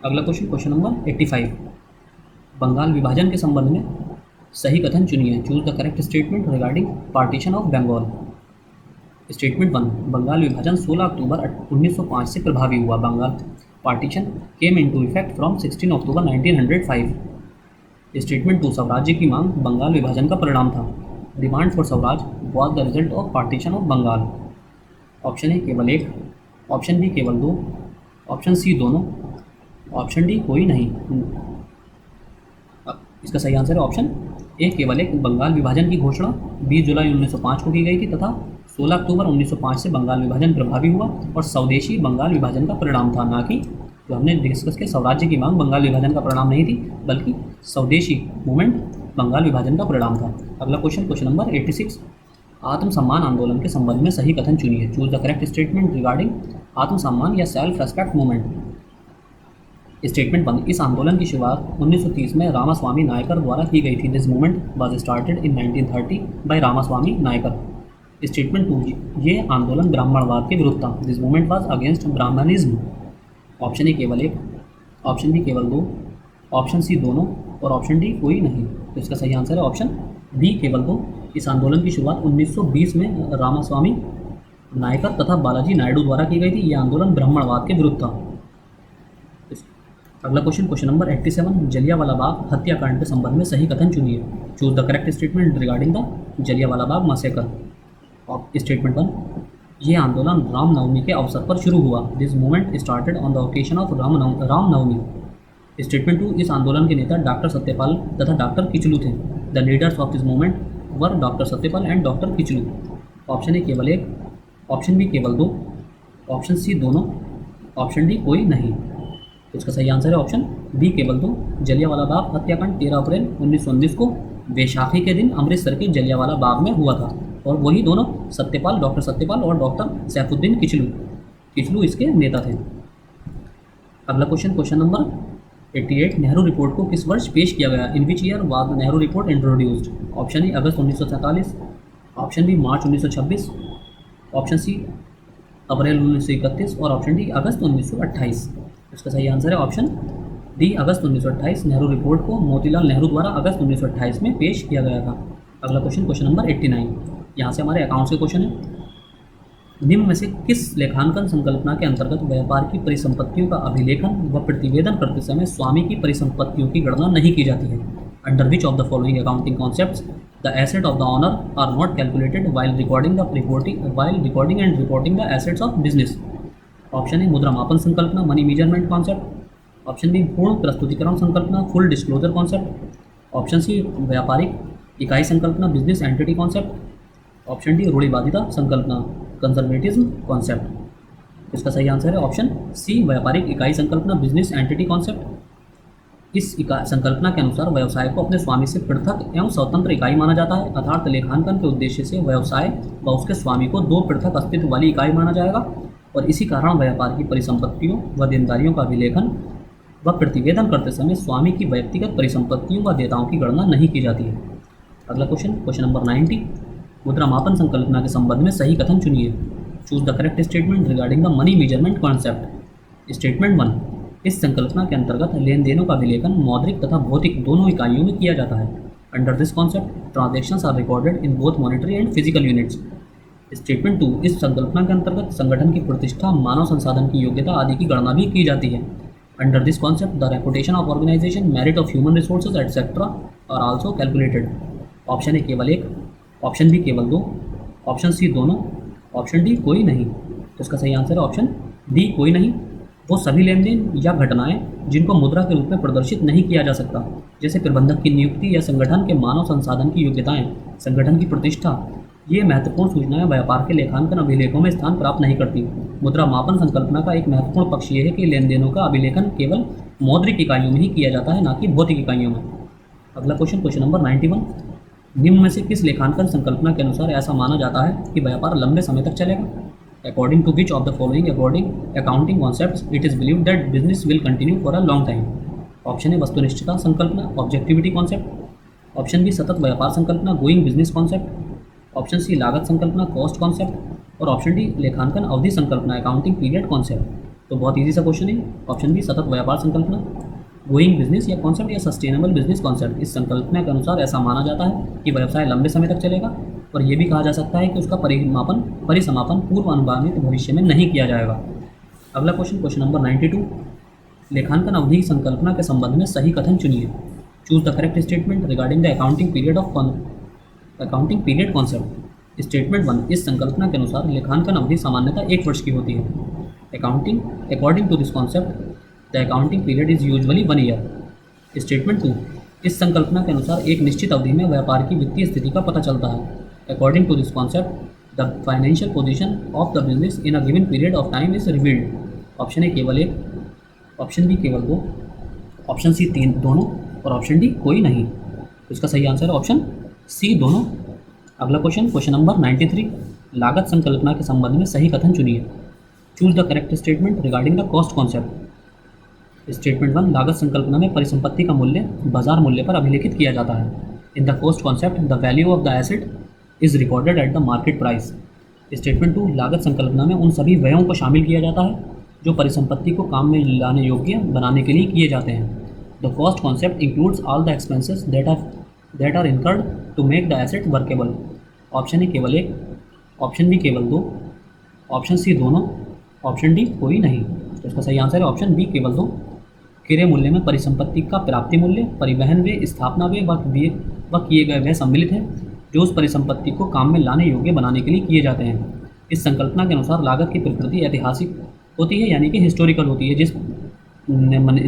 अगला क्वेश्चन, क्वेश्चन नंबर 85, बंगाल विभाजन के संबंध में सही कथन चुनिए। Choose the correct statement regarding partition of Bengal. Statement 1, Bengal विभाजन 16 अक्टूबर 1905 से प्रभावी हुआ। Bengal partition came into effect from 16 October 1905। Statement 2, स्वराज्य की मांग बंगाल विभाजन का परिणाम था। Demand for swaraj was the result of partition of Bengal. Option A केवल एक, ऑप्शन बी केवल दो, ऑप्शन सी दोनों, ऑप्शन डी कोई नहीं। इसका सही आंसर है ऑप्शन ए केवल एक। बंगाल विभाजन की घोषणा 20 जुलाई 1905 को की गई थी तथा 16 अक्टूबर 1905 से बंगाल विभाजन प्रभावी हुआ और स्वदेशी बंगाल विभाजन का परिणाम था, ना कि जो हमने डिस्कस किया स्वराज्य की मांग बंगाल विभाजन का परिणाम नहीं थी, बल्कि स्वदेशी मूवमेंट बंगाल विभाजन का परिणाम था। अगला क्वेश्चन, क्वेश्चन नंबर 86, आत्मसम्मान आंदोलन के संबंध में सही कथन चुनिए। Choose the correct statement regarding आत्मसम्मान या सेल्फ रेस्पेक्ट मूवमेंट। स्टेटमेंट 1, इस आंदोलन की शुरुआत 1930 में रामास्वामी नायकर द्वारा की गई थी। This movement was started in 1930 by Ramaswamy Naicker. Statement 2, ये आंदोलन ब्राह्मणवाद के विरुद्ध था। This movement was against Brahminism. Option A केवल एक, ऑप्शन बी केवल दो, ऑप्शन सी दोनों और ऑप्शन डी कोई नहीं। तो इसका सही आंसर है ऑप्शन बी केवल दो। इस आंदोलन की शुरुआत 1920 में रामास्वामी नायकर तथा बालाजी नायडू द्वारा की गई थी। यह आंदोलन ब्राह्मणवाद के विरुद्ध था। अगला question, question number 87, Jallianwala Bagh हत्याकांड के संबंध में सही कथन चुनिए। Choose the correct statement regarding the Jallianwala Bagh massacre. Statement 1, यह आंदोलन रामनवमी के अवसर पर शुरू हुआ। This movement started on the occasion of Ramnavami. Statement 2, इस आंदोलन के नेता डॉक्टर सत्यपाल तथा डॉक्टर किचलू थे। The leaders of this movement were doctor Satyapal and doctor Kitchlew. Option A केवल एक, ऑप्शन बी केवल दो, ऑप्शन सी दोनों, ऑप्शन डी कोई नहीं। तो इसका सही आंसर है ऑप्शन बी केवल दो। जलियांवाला बाग हत्याकांड 13 अप्रैल 1919 को वैशाखी के दिन अमृतसर के जलियांवाला बाग में हुआ था और वही दोनों सत्यपाल, डॉक्टर सत्यपाल और डॉक्टर सैफुद्दीन किचलू इसके नेता थे। अगला question, question number 88, Nehru report को किस वर्ष पेश किया गया? In which year was Nehru report introduced? Option A August 1947, option B March 1926, option C April 1931 और ऑप्शन डी अगस्त 1928। इसका सही आंसर है ऑप्शन डी अगस्त 1928। नेहरू रिपोर्ट को मोतीलाल नेहरू द्वारा अगस्त 1928 में पेश किया गया था। अगला क्वेश्चन, क्वेश्चन नंबर 89, यहाँ से हमारे अकाउंट्स के क्वेश्चन है। निम्न में से किस लेखांकन संकल्पना के अंतर्गत व्यापार की परिसंपत्तियों का अभिलेखन व प्रतिवेदन करते समय स्वामी की परिसंपत्तियों की गणना नहीं की जाती है? Under which of the following accounting concepts the asset of the owner are not calculated while recording and reporting the assets of business? Option A मुद्रा मापन संकल्पना, money measurement concept. Option B पूर्ण प्रस्तुतिकरण संकल्पना, full disclosure concept. Option C व्यापारिक इकाई संकल्पना, business entity concept. Option D रूढ़िवादिता संकल्पना, कंजर्वेटिज्म कॉन्सेप्ट। इसका सही आंसर है ऑप्शन सी व्यापारिक इकाई संकल्पना, बिजनेस एंटिटी कॉन्सेप्ट। इस संकल्पना के अनुसार व्यवसाय को अपने स्वामी से पृथक एवं स्वतंत्र इकाई माना जाता है, अर्थात लेखांकन के उद्देश्य से व्यवसाय व उसके स्वामी को दो पृथक अस्तित्व वाली इकाई माना जाएगा और इसी कारण व्यापार की परिसंपत्तियों व देनदारियों का अभिलेखन व प्रतिवेदन करते समय स्वामी की व्यक्तिगत परिसंपत्तियों व देयताओं की गणना नहीं की जाती है। अगला क्वेश्चन, क्वेश्चन नंबर 90, मुद्रा मापन संकल्पना के संबंध में सही कथन चुनिए। Choose the correct statement regarding the money measurement concept. Statement 1, इस संकल्पना के अंतर्गत लेन देनों का अभिलेखन मौद्रिक तथा भौतिक दोनों इकाइयों में किया जाता है। Under this concept transactions are recorded in both monetary and physical units. Statement 2, इस संकल्पना के अंतर्गत संगठन की प्रतिष्ठा, मानव संसाधन की योग्यता आदि की गणना भी की जाती है। Under this concept the reputation of organisation, merit of human resources etcetera are also calculated. Option A केवल एक, ऑप्शन बी केवल दो, ऑप्शन सी दोनों, ऑप्शन डी कोई नहीं। तो इसका सही आंसर है ऑप्शन डी कोई नहीं। वो सभी लेन देन या घटनाएं जिनको मुद्रा के रूप में प्रदर्शित नहीं किया जा सकता, जैसे प्रबंधक की नियुक्ति या संगठन के मानव संसाधन की योग्यताएं, संगठन की प्रतिष्ठा, ये महत्वपूर्ण सूचनाएं व्यापार के लेखांकन अभिलेखों में स्थान प्राप्त नहीं करती। मुद्रा मापन संकल्पना का एक महत्वपूर्ण पक्ष ये है कि लेन देनों का अभिलेखन केवल मौद्रिक इकाइयों में ही किया जाता है, ना कि भौतिक इकाइयों में। अगला क्वेश्चन, क्वेश्चन नंबर 91, निम्न में से किस लेखांकन संकल्पना के अनुसार ऐसा माना जाता है कि व्यापार लंबे समय तक चलेगा? According to which of the following according accounting concepts it is believe that business will continue for a long time? Option A वस्तुनिष्ठता संकल्पना, ऑब्जेक्टिविटी कॉन्सेप्ट। ऑप्शन बी सतत व्यापार संकल्पना, going business concept. Option C लागत संकल्पना, cost concept. और option D लेखांकन अवधि संकल्पना, अकाउंटिंग पीरियड कॉन्सेप्ट। तो बहुत ईजी सा क्वेश्चन है। ऑप्शन बी सतत व्यापार संकल्पना, गोइंग बिजनेस या कॉन्सेप्ट या सस्टेनेबल बिजनेस कॉन्सेप्ट। इस संकल्पना के अनुसार ऐसा माना जाता है कि व्यवसाय लंबे समय तक चलेगा और ये भी कहा जा सकता है कि उसका परिसमापन पूर्व अनुमानित भविष्य में नहीं किया जाएगा। अगला क्वेश्चन, क्वेश्चन नंबर 92, लेखांकन अवधि संकल्पना के संबंध में सही कथन चुनिए। Choose the correct statement regarding the accounting period concept. Statement 1, इस संकल्पना के अनुसार लेखांकन अवधि सामान्यतः 1 वर्ष की होती है। According to this concept the accounting period is usually 1 year. Statement 2, इस संकल्पना के अनुसार एक निश्चित अवधि में व्यापार की वित्तीय स्थिति का पता चलता है। According to this concept the financial position of the business in a given period of time is revealed. Option A केवल 1, ऑप्शन बी केवल 2, ऑप्शन सी 3 दोनों और ऑप्शन डी कोई नहीं। तो इसका सही आंसर है ऑप्शन सी दोनों। अगला क्वेश्चन, क्वेश्चन नंबर 93, लागत संकल्पना के संबंध में सही कथन चुनिए। Choose the correct statement regarding the cost concept. Statement 1, लागत संकल्पना में परिसंपत्ति का मूल्य बाजार मूल्य पर अभिलेखित किया जाता है। In the cost concept the value of the asset is recorded at the market price. Statement 2, लागत संकल्पना में उन सभी व्ययों को शामिल किया जाता है जो परिसंपत्ति को काम में लाने योग्य बनाने के लिए किए जाते हैं। The cost concept includes all the expenses that are incurred to make the asset workable. Option A केवल 1, ऑप्शन बी केवल 2, ऑप्शन सी दोनों, ऑप्शन डी कोई नहीं। तो इसका सही आंसर है ऑप्शन बी केवल 2। क्रय मूल्य में परिसंपत्ति का प्राप्ति मूल्य, परिवहन व्यय, स्थापना व्यय व किए गए व्यय सम्मिलित हैं जो उस परिसंपत्ति को काम में लाने योग्य बनाने के लिए किए जाते हैं। इस संकल्पना के अनुसार लागत की प्रकृति ऐतिहासिक होती है, यानी कि हिस्टोरिकल होती है।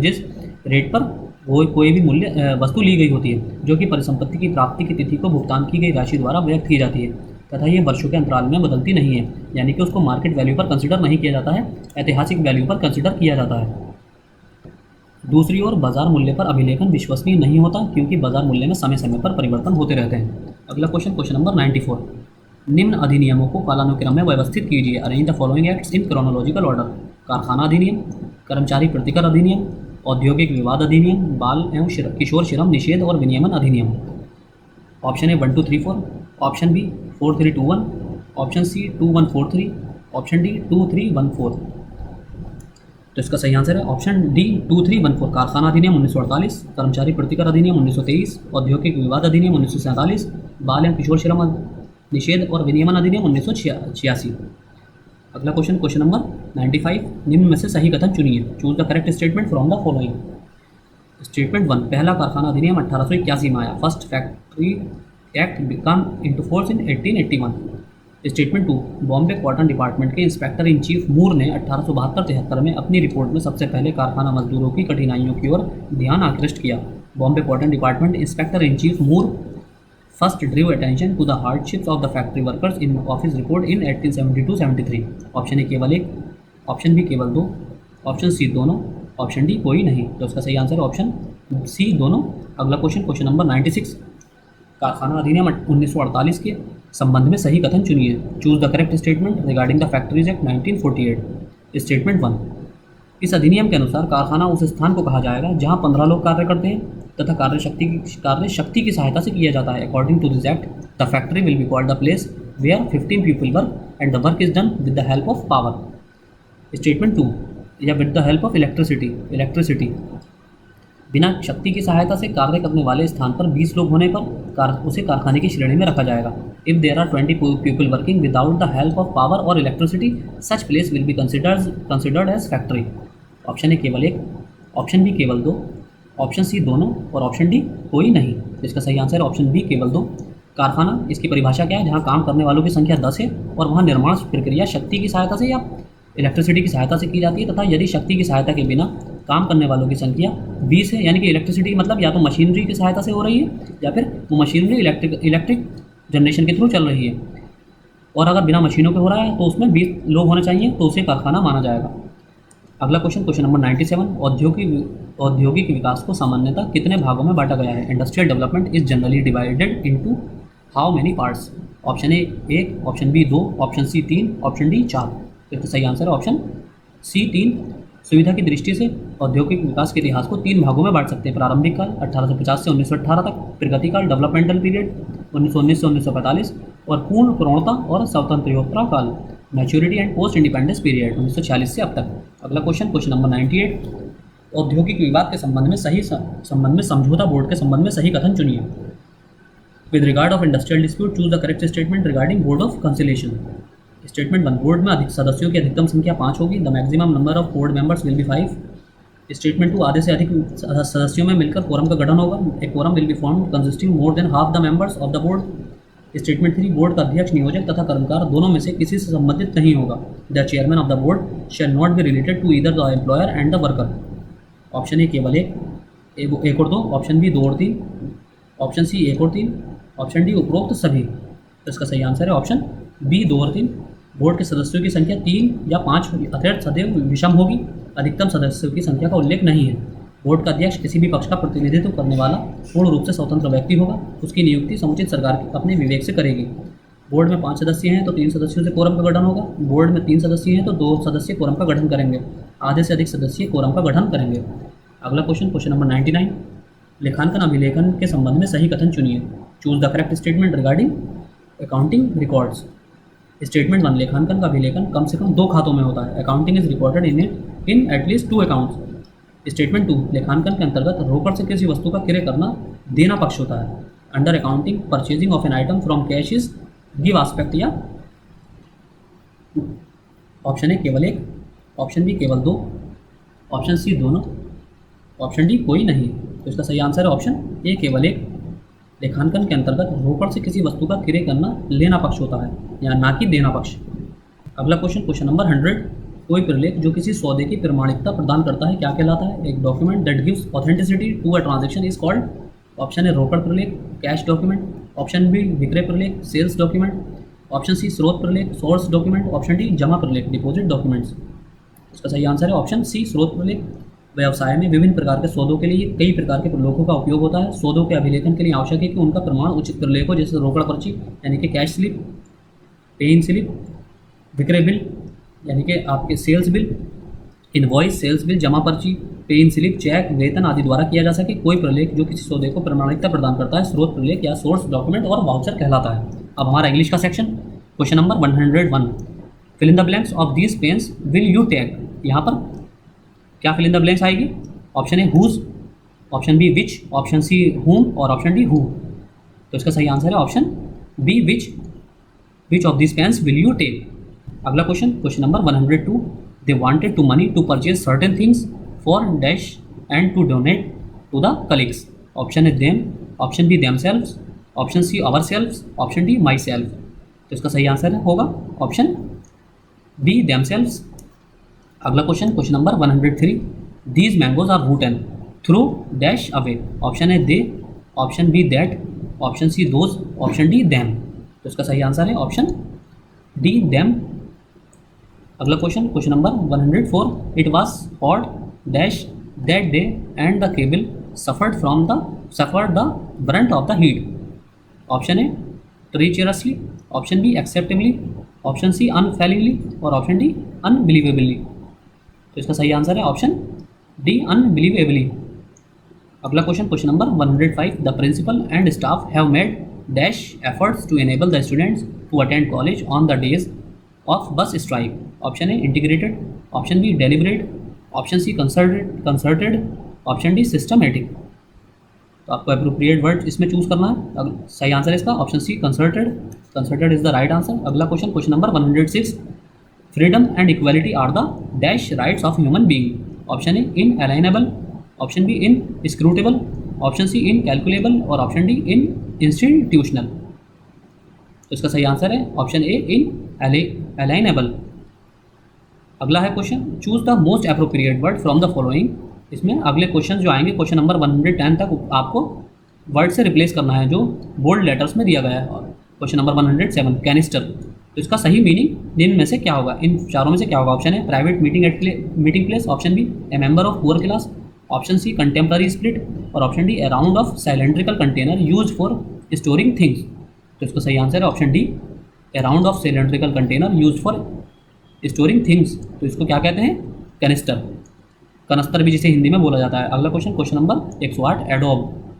जिस रेट पर वो कोई भी मूल्य वस्तु ली गई होती है जो कि परिसंपत्ति की प्राप्ति की तिथि को भुगतान की गई राशि द्वारा व्यक्त की जाती है तथा ये वर्षों के अंतराल में बदलती नहीं है, यानी कि उसको मार्केट वैल्यू पर कंसिडर नहीं किया जाता है, ऐतिहासिक वैल्यू पर कंसिडर किया जाता है। दूसरी ओर बाजार मूल्य पर अभिलेखन विश्वसनीय नहीं होता क्योंकि बाजार मूल्य में समय समय पर परिवर्तन होते रहते हैं। अगला क्वेश्चन, क्वेश्चन नंबर 94, निम्न अधिनियमों को कालानुक्रम में व्यवस्थित कीजिए। Arrange the following acts in chronological order. कारखाना अधिनियम, कर्मचारी प्रतिकर अधिनियम, औद्योगिक विवाद अधिनियम, बाल एवं किशोर श्रम निषेध और विनियमन अधिनियम। Option A 1 2 3 4, option B 4 3 2 1, option C 2 1 4 3, option D 2 3 1 4। तो इसका सही आंसर है ऑप्शन डी 2 3 1 4। कारखाना अधिनियम 1948, कर्मचारी प्रतिकर अधिनियम 1923, औद्योगिक विवाद अधिनियम 1947, बाल एवं किशोर श्रम निषेध और विनियमन अधिनियम 1986। अगला क्वेश्चन, क्वेश्चन नंबर 95, निम्न में से सही कथन चुनिए। Choose the correct statement from the following. Statement 1, पहला कारखाना अधिनियम 1881 में आया। First factory act become into force in 1881। Statement 2, Bombay cotton department के इंस्पेक्टर इन चीफ मूर ने 1872-73 में अपनी रिपोर्ट में सबसे पहले कारखाना मजदूरों की कठिनाइयों की ओर ध्यान आकृष्ट किया। Bombay cotton department inspector in chief Moore first drew attention to the hardships of the factory workers in office report इन 1872-73। ऑप्शन ए केवल 1, ऑप्शन बी केवल 2, ऑप्शन सी दोनों, ऑप्शन डी कोई नहीं। तो इसका सही आंसर है ऑप्शन सी दोनों। अगला क्वेश्चन, क्वेश्चन नंबर 96, कारखाना अधिनियम 1948 के संबंध में सही कथन चुनिए। Choose the correct statement regarding the factories act 1948। Statement 1, इस अधिनियम के अनुसार कारखाना उस स्थान को कहा जाएगा जहां 15 लोग कार्य करते हैं तथा कार्य शक्ति की सहायता से किया जाता है। According to this act the factory will be called the place where 15 people work and the work is done with the help of power. Statement 2, या with the help of electricity. बिना शक्ति की सहायता से कार्य करने वाले स्थान पर 20 लोग होने पर उसे कारखाने की श्रेणी में रखा जाएगा। If there are 20 people working without the help of power और electricity such place will be considered as factory. Option A केवल 1, ऑप्शन बी केवल 2, ऑप्शन सी दोनों और ऑप्शन डी कोई नहीं। इसका सही आंसर है ऑप्शन बी केवल 2। कारखाना, इसकी परिभाषा क्या है? जहाँ काम करने वालों की संख्या 10 है और वहाँ निर्माण प्रक्रिया शक्ति की सहायता से या इलेक्ट्रिसिटी की सहायता से की जाती है तथा यदि शक्ति की सहायता के बिना काम करने वालों की संख्या 20 है, यानी कि इलेक्ट्रिसिटी मतलब या तो मशीनरी की सहायता से हो रही है या फिर वो मशीनरी इलेक्ट्रिक जनरेशन के थ्रू चल रही है, और अगर बिना मशीनों के हो रहा है तो उसमें 20 लोग होने चाहिए तो उसे कारखाना माना जाएगा। अगला क्वेश्चन, क्वेश्चन नंबर 97, औद्योगिक विकास को सामान्यतः कितने भागों में बांटा गया है? Industrial development is generally divided into how many parts? Option A 1, option B 2, option C 3, option D 4। तो इसका सही आंसर है ऑप्शन सी 3। सुविधा की दृष्टि से औद्योगिक विकास के इतिहास को 3 भागों में बांट सकते हैं। प्रारंभिक काल 1850 से 1918 तक, प्रगति काल डेवलपमेंटल पीरियड 1919 से 1945, और पूर्ण पूर्णता और स्वतंत्रोत्तर काल maturity and post independence period 1946 से अब तक। अगला क्वेश्चन, क्वेश्चन नंबर 98, औद्योगिक विवाद के संबंध में समझौता बोर्ड के संबंध में सही कथन चुनिए। With regard of industrial dispute choose the correct statement regarding board of conciliation. Statement 1, board में अधिक सदस्यों की अधिकतम संख्या 5 होगी। The maximum number of board members will be 5। Statement 2, आधे से अधिक सदस्यों में मिलकर कोरम का गठन होगा। A quorum will be formed consisting more than half the members of the board. Statement 3, board का अध्यक्ष, नियोजक तथा कर्मकार दोनों में से किसी से संबंधित नहीं होगा। The chairman of the board shall not be related to either the employer and the worker. Option A केवल एक और 2, ऑप्शन बी 2 और 3, ऑप्शन सी 1 और 3, ऑप्शन डी उपरोक्त सभी। तो इसका सही आंसर है ऑप्शन बी 2 और 3। बोर्ड के सदस्यों की संख्या 3 या 5 अतिरिक्त सदैव विषम होगी। अधिकतम सदस्यों की संख्या का उल्लेख नहीं है। बोर्ड का अध्यक्ष किसी भी पक्ष का प्रतिनिधित्व करने वाला पूर्ण रूप से स्वतंत्र व्यक्ति होगा। उसकी नियुक्ति समुचित सरकार अपने विवेक से करेगी। बोर्ड में 5 सदस्य हैं तो 3 सदस्यों से कोरम का गठन होगा। बोर्ड में 3 सदस्य हैं तो 2 सदस्य कोरम का गठन करेंगे। आधे से अधिक सदस्य कोरम का गठन करेंगे। अगला क्वेश्चन, क्वेश्चन नंबर 99, लेखांकन अभिलेखन के संबंध में सही कथन चुनिए। Choose the correct statement regarding accounting records. Statement 1, लेखांकन का अभिलेखन कम से कम 2 खातों में होता है। Accounting is recorded in at least 2 accounts. Statement 2, लेखांकन के अंतर्गत रोकड़ से किसी वस्तु का क्रय करना देना पक्ष होता है। Under accounting, purchasing of an item from cash is give aspect या ऑप्शन ए केवल 1, ऑप्शन बी केवल 2, ऑप्शन सी दोनों, ऑप्शन डी कोई नहीं। तो इसका सही आंसर है ऑप्शन ए केवल 1। लेखांकन के अंतर्गत रोकड़ से किसी वस्तु का क्रय करना लेना पक्ष होता है या ना कि देना पक्ष। अगला क्वेश्चन, क्वेश्चन नंबर 100, कोई प्रलेख जो किसी सौदे की प्रमाणिकता प्रदान करता है क्या कहलाता है? एक document that gives authenticity to a transaction is called. Option A रोकड़ प्रलेख, कैश डॉक्यूमेंट, ऑप्शन बी विक्रय प्रलेख, सेल्स डॉक्यूमेंट, ऑप्शन सी स्रोत प्रलेख, सोर्स डॉक्यूमेंट, ऑप्शन डी जमा प्रलेख, डिपॉजिट डॉक्यूमेंट्स। इसका सही आंसर है ऑप्शन सी स्रोत प्रलेख। व्यवसाय में विभिन्न प्रकार के सौदों के लिए कई प्रकार के प्रलेखों का उपयोग होता है। सौदों के अभिलेखन के लिए आवश्यक है कि उनका प्रमाण उचित प्रलेख हो, जैसे रोकड़ पर्ची यानी कि कैश स्लिप, पे इन स्लिप, विक्रय बिल यानी कि आपके sales bill, invoice sales bill, जमा पर्ची, पे इन स्लिप, चेक, वेतन आदि द्वारा किया जा सके। कोई प्रलेख जो किसी सौदे को प्रमाणिकता प्रदान करता है स्रोत प्रलेख या सोर्स डॉक्यूमेंट और वाउचर कहलाता है। अब हमारा इंग्लिश का section, question number 101, fill in the blanks of these pens will you take. यहाँ पर क्या फिल इन द ब्लैंक्स आएगी? Option A whose, option B which, option C whom और ऑप्शन डी हु। तो इसका सही आंसर है option B which of this pens will you take. अगला question, question number 102, they wanted to money to purchase certain things for dash and to donate to the colleagues. Option A them, option B themselves, option C our selves, option D my self. तो इसका सही answer होगा option B themselves. अगला question, question number 103, these mangoes are rotten through dash away. Option A they, option B that, option C those, option D them. तो इसका सही answer है option D them. अगला question, question number 104, it was hot dash that day and the cable suffered the brunt of the heat। Option A treacherously, option B acceptably, option C unfailingly और option D unbelievably। तो इसका सही answer है option D unbelievably। अगला question, question number 105, the principal and staff have made dash efforts to enable the students to attend college on the days of bus strike. Option A integrated, option B deliberate, option C concerted, option D systematic. तो आपको appropriate word इसमें choose करना है। सही answer है इसका option C concerted is the right answer. अगला question, question number 106, freedom and equality are the dash rights of human being. Option A inalienable, option B inscrutable, option C incalculable और option D in institutional. तो इसका सही answer है option ए इन अलाइनेबल। अगला है question, choose the most appropriate word from the following. इसमें अगले question जो आएंगे क्वेश्चन नंबर 110 तक आपको वर्ड से रिप्लेस करना है जो बोल्ड लेटर्स में दिया गया है। क्वेश्चन नंबर 107, कैनिस्टर, तो इसका सही मीनिंग इन में से क्या होगा, इन चारों में से क्या होगा? Option A private meeting place, option B a member of poor class, option C contemporary split, और option D a round of cylindrical container use for storing things. तो इसका सही आंसर है option D, a round of cylindrical container use for storing things. तो इसको क्या कहते हैं? कैनिस्टर, कनस्तर भी जिसे हिंदी में बोला जाता है। अगला क्वेश्चन, क्वेश्चन नंबर 108, एडोब।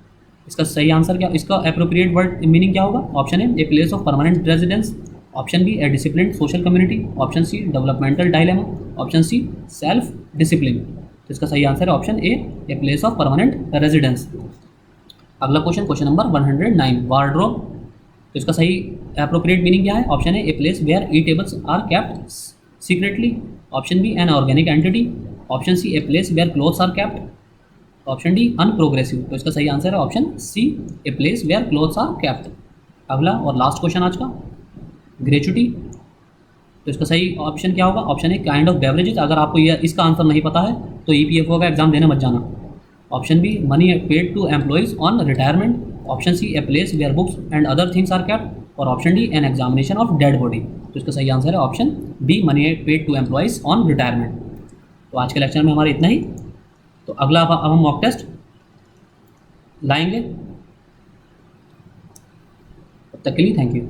इसका सही आंसर क्या, इसका अप्रोप्रिएट वर्ड मीनिंग क्या होगा? ऑप्शन है A place of permanent residence, option B a discipline social community, option C developmental dilemma, option C self discipline. तो इसका सही आंसर है option A place of permanent residence. अगला क्वेश्चन, क्वेश्चन नंबर 109, वार्डरोब। तो इसका सही appropriate meaning क्या है? ऑप्शन है A place where eatables are kept secretly, option B an organic entity, option C a place where clothes are kept, option D unprogressive. तो इसका सही आंसर है option C, a place where clothes are kept. अगला और last question आज का, gratuity. तो इसका सही ऑप्शन क्या होगा? Option a kind of beverages. अगर आपको यह इसका आंसर नहीं पता है तो ईपीएफओ का एग्जाम देने मत जाना। Option B money paid to employees on retirement, option C a place where books and other things are kept, और option D an examination of dead body. तो इसका सही आंसर है option B money paid to employees on retirement. तो आज के lecture में हमारे इतना ही। तो अगला अब हम मॉक टेस्ट लाएंगे। तब तक के लिए थैंक यू।